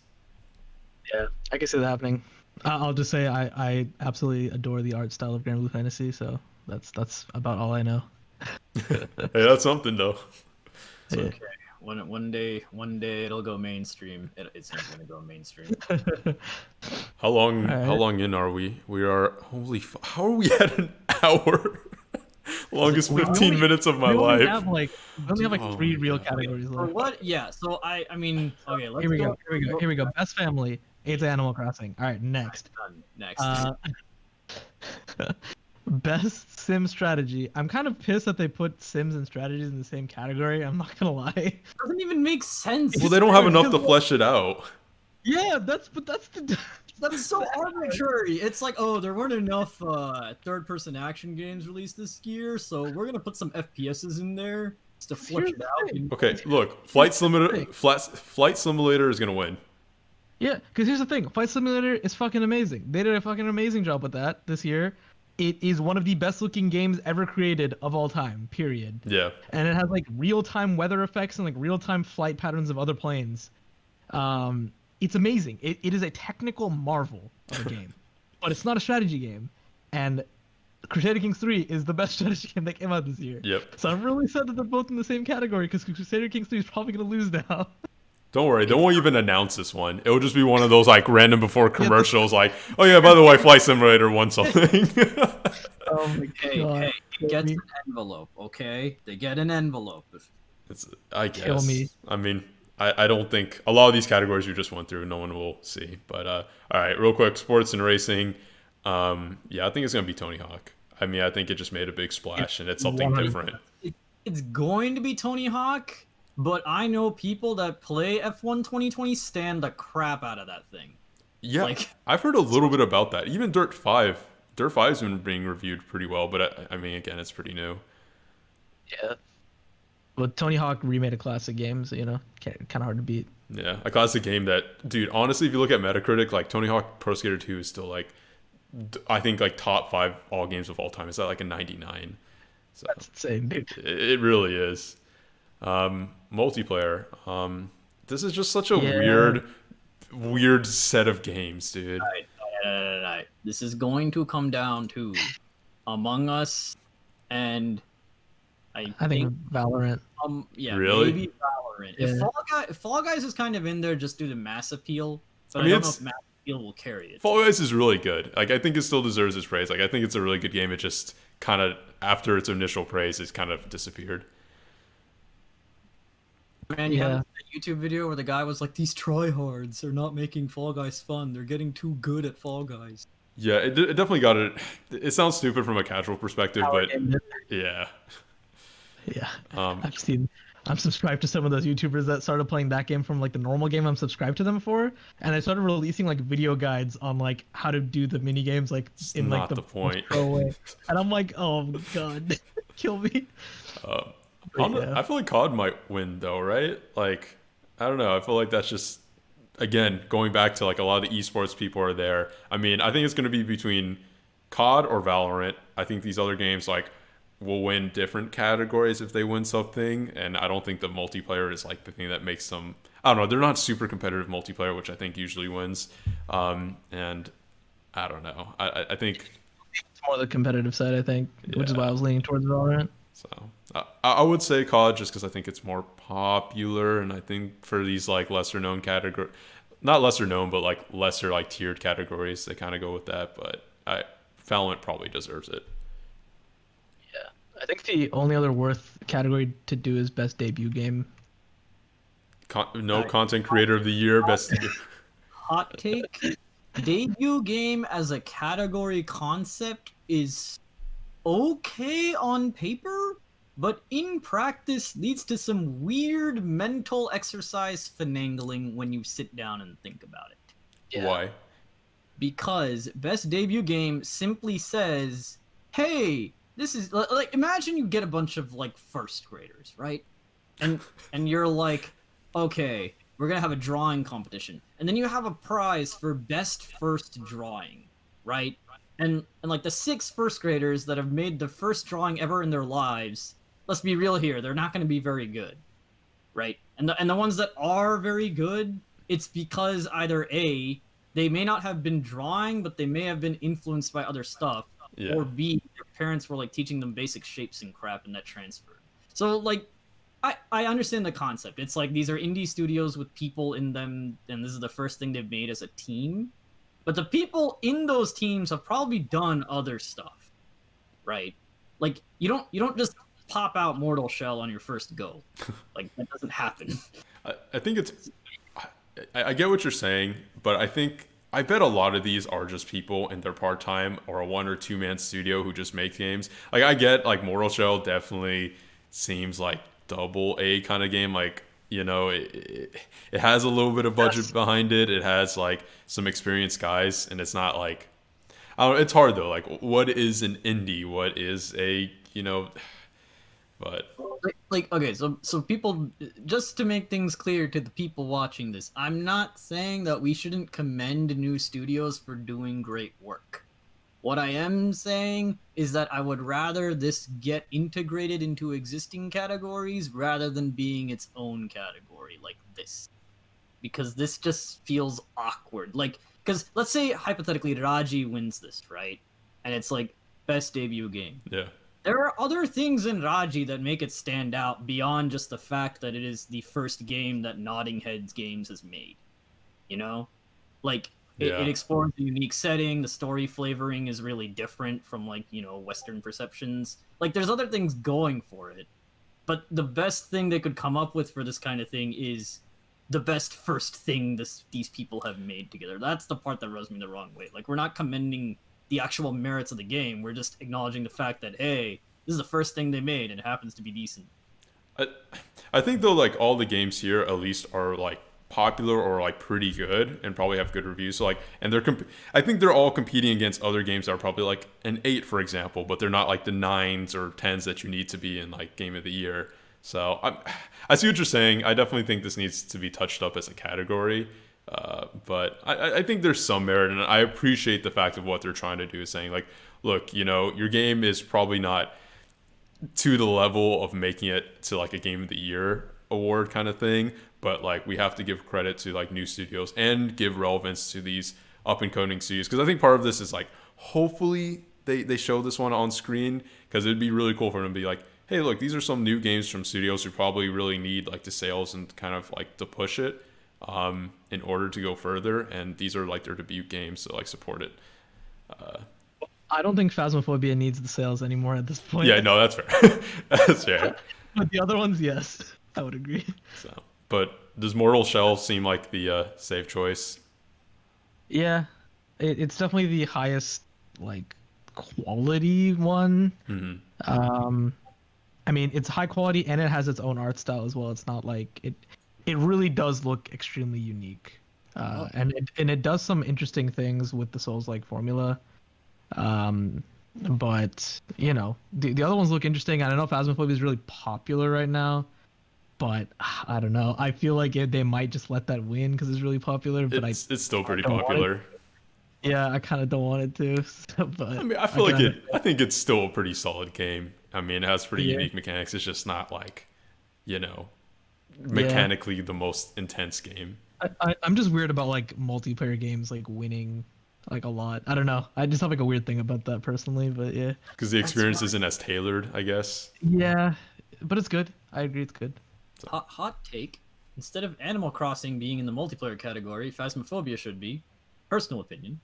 Yeah, I can see that happening. I'll just say I absolutely adore the art style of Grand Blue Fantasy, so that's about all I know. Hey, that's something though. It's okay. One day it'll go mainstream. It's not gonna go mainstream. How long? All right. How long in are we? We are how are we at an hour? Longest We 15 only- minutes of my we only life. have like Oh three my real God. categories For left. what? Yeah. So I mean, okay. Let's Here we go. go. Here we go. Best family. It's Animal Crossing. All right, next. Done. Next. Best sim strategy. I'm kind of pissed that they put sims and strategies in the same category. I'm not gonna lie. Doesn't even make sense. Well, they don't have enough to flesh it out. Yeah, that's the. That's so arbitrary. It's like, oh, there weren't enough third-person action games released this year, so we're gonna put some FPSs in there just to flesh Here's it the out. thing. Okay, look, Flight Simulator is gonna win. Yeah, because here's the thing. Flight Simulator is fucking amazing. They did a fucking amazing job with that this year. It is one of the best looking games ever created of all time, period. Yeah. And it has like real time weather effects and like real time flight patterns of other planes. It's amazing. It is a technical marvel of a game, but it's not a strategy game. And Crusader Kings 3 is the best strategy game that came out this year. Yep. So I'm really sad that they're both in the same category because Crusader Kings 3 is probably going to lose now. Don't worry, they won't even announce this one. It'll just be one of those like random before commercials, like, oh yeah, by the way, Flight Simulator won something. Oh my Hey, it gets an envelope, okay? They get an envelope. I guess. Kill me. I mean, I don't think a lot of these categories we just went through, no one will see. But all right, real quick, sports and racing. Yeah, I think it's gonna be Tony Hawk. I mean, I think it just made a big splash, and it's something 100%. different. It's going to be Tony Hawk, but I know people that play F1 2020 stand the crap out of that thing. Yeah, Like- I've heard a little bit about that. Even Dirt 5. Dirt 5's been being reviewed pretty well, but I mean, again, it's pretty new. Yeah. But Tony Hawk remade a classic game, so kind of hard to beat. Yeah, a classic game that, dude, honestly, if you look at Metacritic, like Tony Hawk Pro Skater 2 is still like, I think like top 5 all games of all time. It's at like a 99. So That's insane, dude. it really is. Multiplayer. This is just such a Yeah. weird set of games, dude. Right. This is going to come down to Among Us and I think Valorant. yeah, Really? maybe Valorant. Yeah. If Fall Guys is kind of in there just due to mass appeal, but I I, mean, don't know it's- if mass appeal will carry it. Fall Guys is really good. Like, I think it still deserves its praise. Like, I think it's a really good game. It just kind of, after its initial praise, it's kind of disappeared. Man, you Yeah. have that YouTube video where the guy was like, "These tryhards are not making Fall Guys fun. They're getting too good at Fall Guys." Yeah, it definitely got it. It sounds stupid from a casual perspective, but yeah. Yeah, Um, I'm subscribed to some of those YouTubers that started playing that game from like the normal game I'm subscribed to them for, and I started releasing like video guides on like how to do the mini games like It's in like not the, the point. pro way, and I'm like, oh god, kill me. Yeah. I feel like COD might win though, right? Like, I don't know. I feel like that's just, again, going back to like a lot of the esports people are there. I mean, I think it's going to be between COD or Valorant. I think these other games like will win different categories if they win something, and I don't think the multiplayer is like the thing that makes them. I don't know. They're not super competitive multiplayer, which I think usually wins. And I don't know. I think It's more the competitive side, I think, which is Yeah. why I was leaning towards Valorant. so. I would say COD just because I think it's more popular, and I think for these like lesser known category, not lesser known, but like lesser like tiered categories, they kind of go with that. But Valorant probably deserves it. Yeah. I think the only other worth category to do is best debut game. Content creator of the year, best. Hot take: debut game as a category concept is okay on paper, but in practice leads to some weird mental exercise finagling when you sit down and think about it. Yeah. Why? Because best debut game simply says, hey, this is like, imagine you get a bunch of like first graders, right? And you're like, okay, we're gonna have a drawing competition, and then you have a prize for best first drawing, right? And like the 6 first graders that have made the first drawing ever in their lives, let's be real here, they're not gonna be very good, right? And the ones that are very good, it's because either A, they may not have been drawing, but they may have been influenced by other stuff, Yeah. or B, their parents were like teaching them basic shapes and crap, and that transferred. So like, I understand the concept. It's like these are indie studios with people in them, and this is the first thing they've made as a team. But the people in those teams have probably done other stuff, right? Like you don't just pop out Mortal Shell on your first go. Like that doesn't happen. I think it's. I get what you're saying, but I bet a lot of these are just people in their part time or a 1 or 2 man studio who just make games. Like I get like Mortal Shell definitely seems like double A kind of game. Like it has a little bit of budget behind it. It has like some experienced guys, and it's not like I don't know, it's hard though. Like what is an indie? What is a but Like okay, so people, just to make things clear to the people watching this, I'm not saying that we shouldn't commend new studios for doing great work. What I am saying is that I would rather this get integrated into existing categories rather than being its own category like this. Because this just feels awkward. Like, because let's say hypothetically Raji wins this, right? And it's like best debut game. yeah. There are other things in Raji that make it stand out beyond just the fact that it is the first game that Nodding Heads Games has made. You know? Like, Yeah. it explores a unique setting, the story flavoring is really different from, like, Western perceptions. Like, there's other things going for it. But the best thing they could come up with for this kind of thing is the best first thing these people have made together. That's the part that rubs me the wrong way. Like, we're not commending the actual merits of the game. We're just acknowledging the fact that, hey, this is the first thing they made and it happens to be decent. I think though, like all the games here at least are like popular or like pretty good and probably have good reviews. So like, and I think they're all competing against other games that are probably like an 8, for example, but they're not like the 9s or 10s that you need to be in like Game of the Year. So I see what you're saying. I definitely think this needs to be touched up as a category. But I think there's some merit, and I appreciate the fact of what they're trying to do is saying like, look, your game is probably not to the level of making it to like a Game of the Year award kind of thing, but like we have to give credit to like new studios and give relevance to these up and coming studios, because I think part of this is like hopefully they show this one on screen, because it'd be really cool for them to be like, hey, look, these are some new games from studios who probably really need like the sales and kind of like to push it in order to go further, and these are like their debut games, so like support it. I don't think Phasmophobia needs the sales anymore at this point. Yeah, no, that's fair. That's fair. But the other ones, yes, I would agree. So, but does Mortal Shell seem like the safe choice? Yeah, it's definitely the highest like quality one. Mm-hmm. I mean, it's high quality and it has its own art style as well. It's not like it really does look extremely unique. And it does some interesting things with the Souls-like formula. But the other ones look interesting. I don't know if Phasmophobia is really popular right now, but I don't know. I feel like they might just let that win because it's really popular. But It's still pretty don't want popular. yeah, I kind of don't want it to. But I mean, I feel like I think it's still a pretty solid game. I mean, it has pretty Yeah. unique mechanics. It's just not like, mechanically the most intense game. I'm just weird about like multiplayer games like winning like a lot. I don't know. I just have like a weird thing about that personally, but yeah. Because the experience isn't as tailored, I guess. Yeah, but it's good. I agree, it's good. Hot take. Instead of Animal Crossing being in the multiplayer category, Phasmophobia should be. Personal opinion.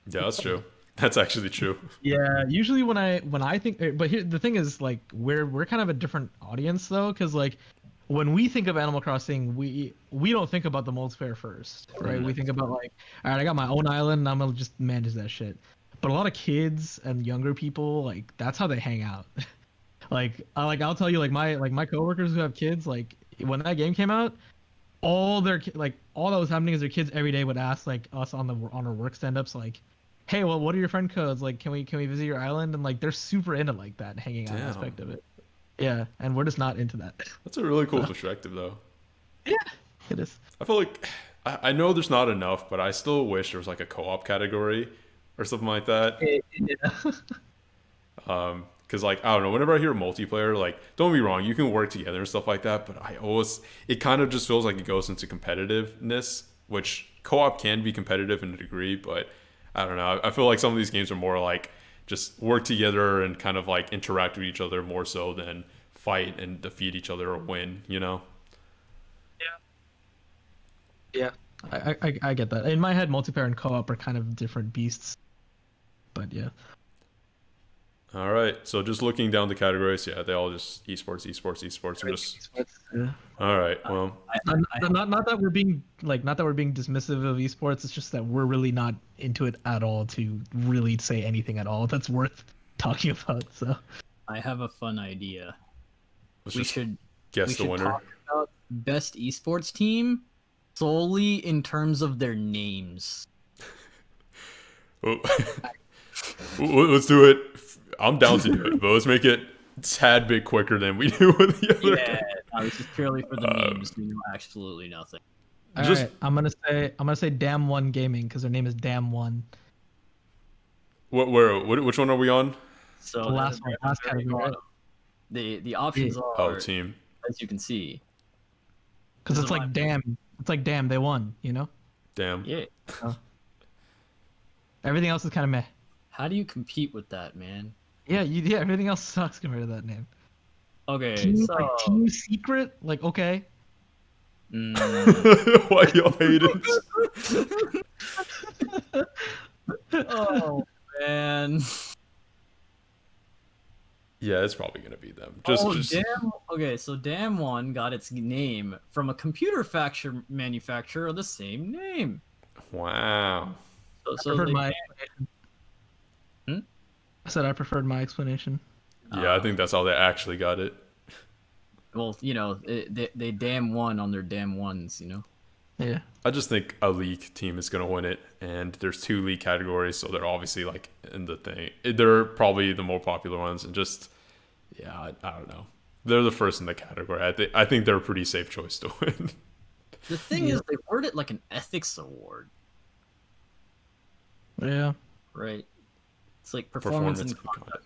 Yeah, that's true. That's actually true. Yeah, usually when I think, but here the thing is like we're kind of a different audience though, because like when we think of Animal Crossing, we don't think about the multiplayer first, right? We think about like, all right, I got my own island, and I'm gonna just manage that shit. But a lot of kids and younger people, like that's how they hang out. I'll tell you, my coworkers who have kids, like when that game came out, all that was happening is their kids every day would ask like us on our work stand-ups like, hey, well, what are your friend codes? Like, can we visit your island? And like they're super into like that hanging out aspect Damn. of it. Yeah, and we're just not into that. That's a really cool So, perspective, though. yeah, it is. I feel like I know there's not enough, but I still wish there was like a co-op category or something like that. Yeah. Because like I don't know, whenever I hear multiplayer, like don't be wrong, you can work together and stuff like that, but it kind of just feels like it goes into competitiveness, which co-op can be competitive in a degree, but I don't know. I feel like some of these games are more like just work together and kind of like interact with each other more so than fight and defeat each other or win, you know? Yeah, I get that. In my head, multiplayer and co-op are kind of different beasts, but yeah. All right. So just looking down the categories, yeah, they all just esports, esports, esports. I'm just Yeah. all right. Well, Not that we're being dismissive of esports. It's just that we're really not into it at all to really say anything at all that's worth talking about. So I have a fun idea. let's We just should guess we the should winner. talk about best esports team solely in terms of their names. Oh. Let's do it. I'm down to do it, but let's make it a tad bit quicker than we do with the other. Yeah, no, this is purely for the memes. We know absolutely nothing. all Just right, I'm gonna say Damn One Gaming because their name is Damn One. which one are we on? So The last one, last category, right? the options Oh, are, team. as you can see. Because This it's is like my- damn, they won. You know, Damn. Yeah. everything else is kind of meh. How do you compete with that, man? Yeah, everything else sucks compared to that name. Okay, Team, so like Team Secret, like okay. mm, Why y'all hate it? oh man. Yeah, it's probably gonna be them. Damn. Okay, so Damn One got its name from a computer manufacturer of the same name. Wow. So Preferred they, my explanation. Hmm? I said I preferred my explanation. Yeah, I think that's how they actually got it. well, you know, they damn one on their damn ones, you know. Yeah. I just think a league team is gonna win it, and there's 2 league categories, so they're obviously like in the thing. They're probably the more popular ones, and just yeah, I don't know. They're the first in the category. I think they're a pretty safe choice to win. The thing is, they word it like an ethics award, Yeah. right? It's like performance and and conduct.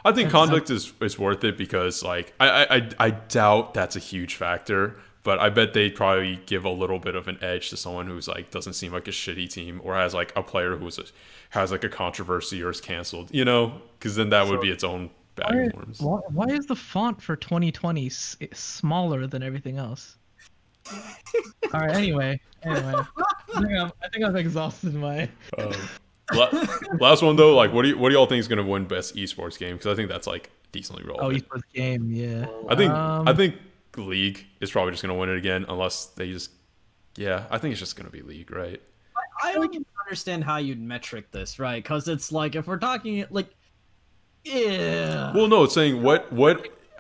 I think And conduct is worth it because like I doubt that's a huge factor, but I bet they probably give a little bit of an edge to someone who's like doesn't seem like a shitty team or has like a player has like a controversy or is canceled, you know? Because then that would be its own bag of worms. Why is the font for 2020 smaller than everything else? All right. Anyway. I think I've exhausted my. Last one though, like what do y'all think is gonna win best esports game? Because I think that's like decently Oh, relevant. esports game. Yeah. I think League is probably just gonna win it again unless they just I think it's just gonna be League, right? I don't even understand how you'd metric this, right? Because it's like if we're talking like, yeah. Well, no, it's saying what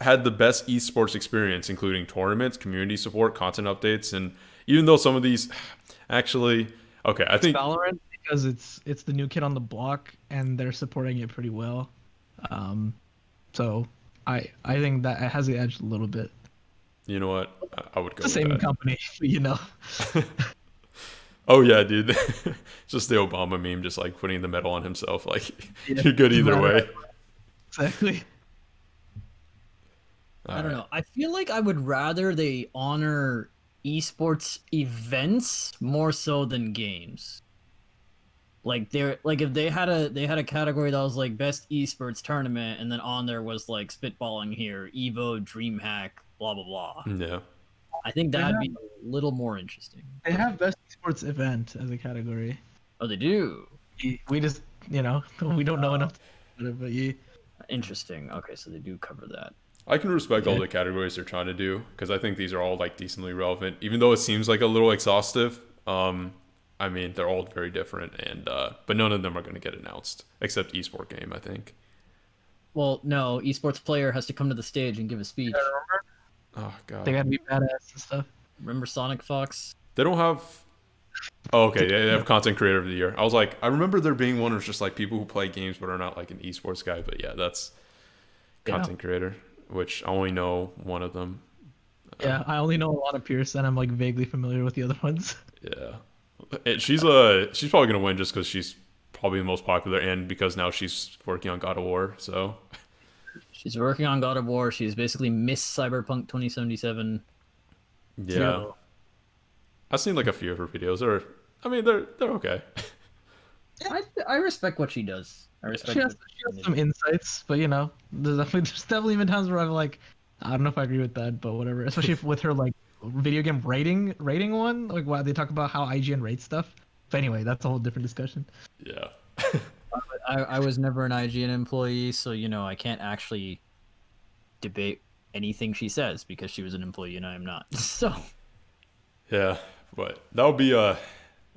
had the best esports experience, including tournaments, community support, content updates, and even though some of these actually okay, I think Valorant because it's the new kid on the block and they're supporting it pretty well. So I think that it has the edge a little bit. you know what I would go It's the with same that. company, you know. Oh yeah, dude, just the Obama meme, just like putting the medal on himself. Like you're good either way. Exactly. I don't know. I feel like I would rather they honor esports events more so than games. Like if they had a category that was like best esports tournament, and then on there was like spitballing here, Evo, DreamHack, blah blah blah. Yeah. I think that'd be a little more interesting. They have best sports event as a category. Oh, they do. We just, we don't know enough about it, but yeah. Interesting. Okay, so they do cover that. I can respect all the categories they're trying to do because I think these are all like decently relevant, even though it seems like a little exhaustive. I mean, they're all very different, and but none of them are going to get announced except esport game, I think. Well, no, esports player has to come to the stage and give a speech. Oh They god. gotta be badass and stuff. Remember Sonic Fox? They don't have. Oh, okay. They have content creator of the year. I was like, I remember there being one who's just like people who play games but are not like an esports guy. But yeah, that's content creator, which I only know one of them. Yeah, I only know a lot of Pierce, and I'm like vaguely familiar with the other ones. Yeah, she's probably gonna win just because she's probably the most popular, and because now she's working on God of War. So She's working on God of War. She's basically Miss Cyberpunk 2077. yeah, I've seen like a few of her videos. I mean, they're okay. I respect what she does. I respect. She has some insights, but you know, there's definitely been times where I'm like, I don't know if I agree with that, but whatever. Especially with her like video game rating one, like why they talk about how IGN rates stuff. But anyway, that's a whole different discussion. Yeah. I was never an IGN employee, so you know I can't actually debate anything she says because she was an employee and I am not. So Yeah, but that would be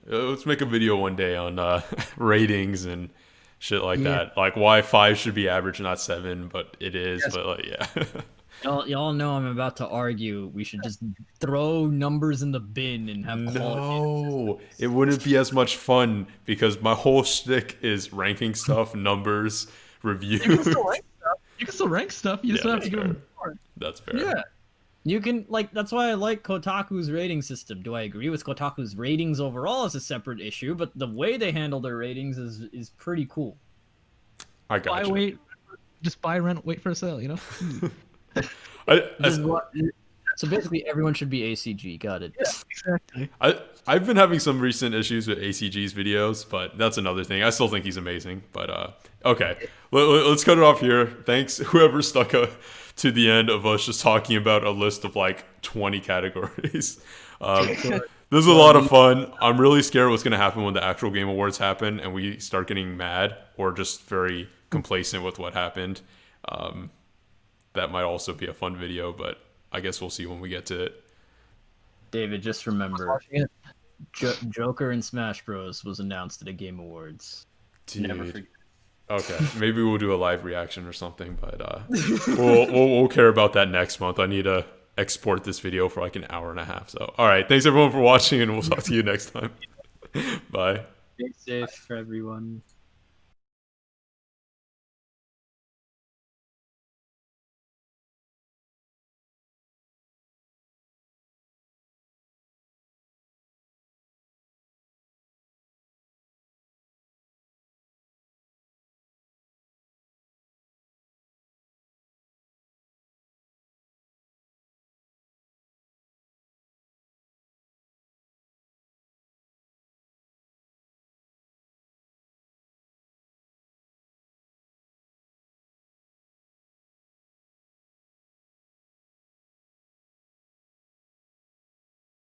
let's make a video one day on ratings and shit like that. Like why 5 should be average, not 7, but it is. Yes. But like, yeah. y'all know I'm about to argue. We should just throw numbers in the bin and have no, it wouldn't be as much fun because my whole shtick is ranking stuff, numbers, reviews. You can still rank stuff. You just don't have to give them. That's fair. Yeah. You can, like, that's why I like Kotaku's rating system. Do I agree with Kotaku's ratings overall is a separate issue, but the way they handle their ratings is pretty cool. I got you. Just buy, rent, wait for a sale, you know? So basically everyone should be ACG. Got it. Yeah, exactly. I've been having some recent issues with ACG's videos, but that's another thing. I still think he's amazing. But okay, let's cut it off here. Thanks whoever stuck to the end of us just talking about a list of like 20 categories. This is a lot of fun. I'm really scared what's going to happen when the actual Game Awards happen and we start getting mad or just very complacent with what happened. That might also be a fun video, but I guess we'll see when we get to it. David, just remember, Joker in Smash Bros. Was announced at a Game Awards. Dude. Never forget. Okay, maybe we'll do a live reaction or something, but we'll care about that next month. I need to export this video for like an hour and a half. So, all right, thanks everyone for watching, and we'll talk to you next time. Bye. Stay safe for everyone.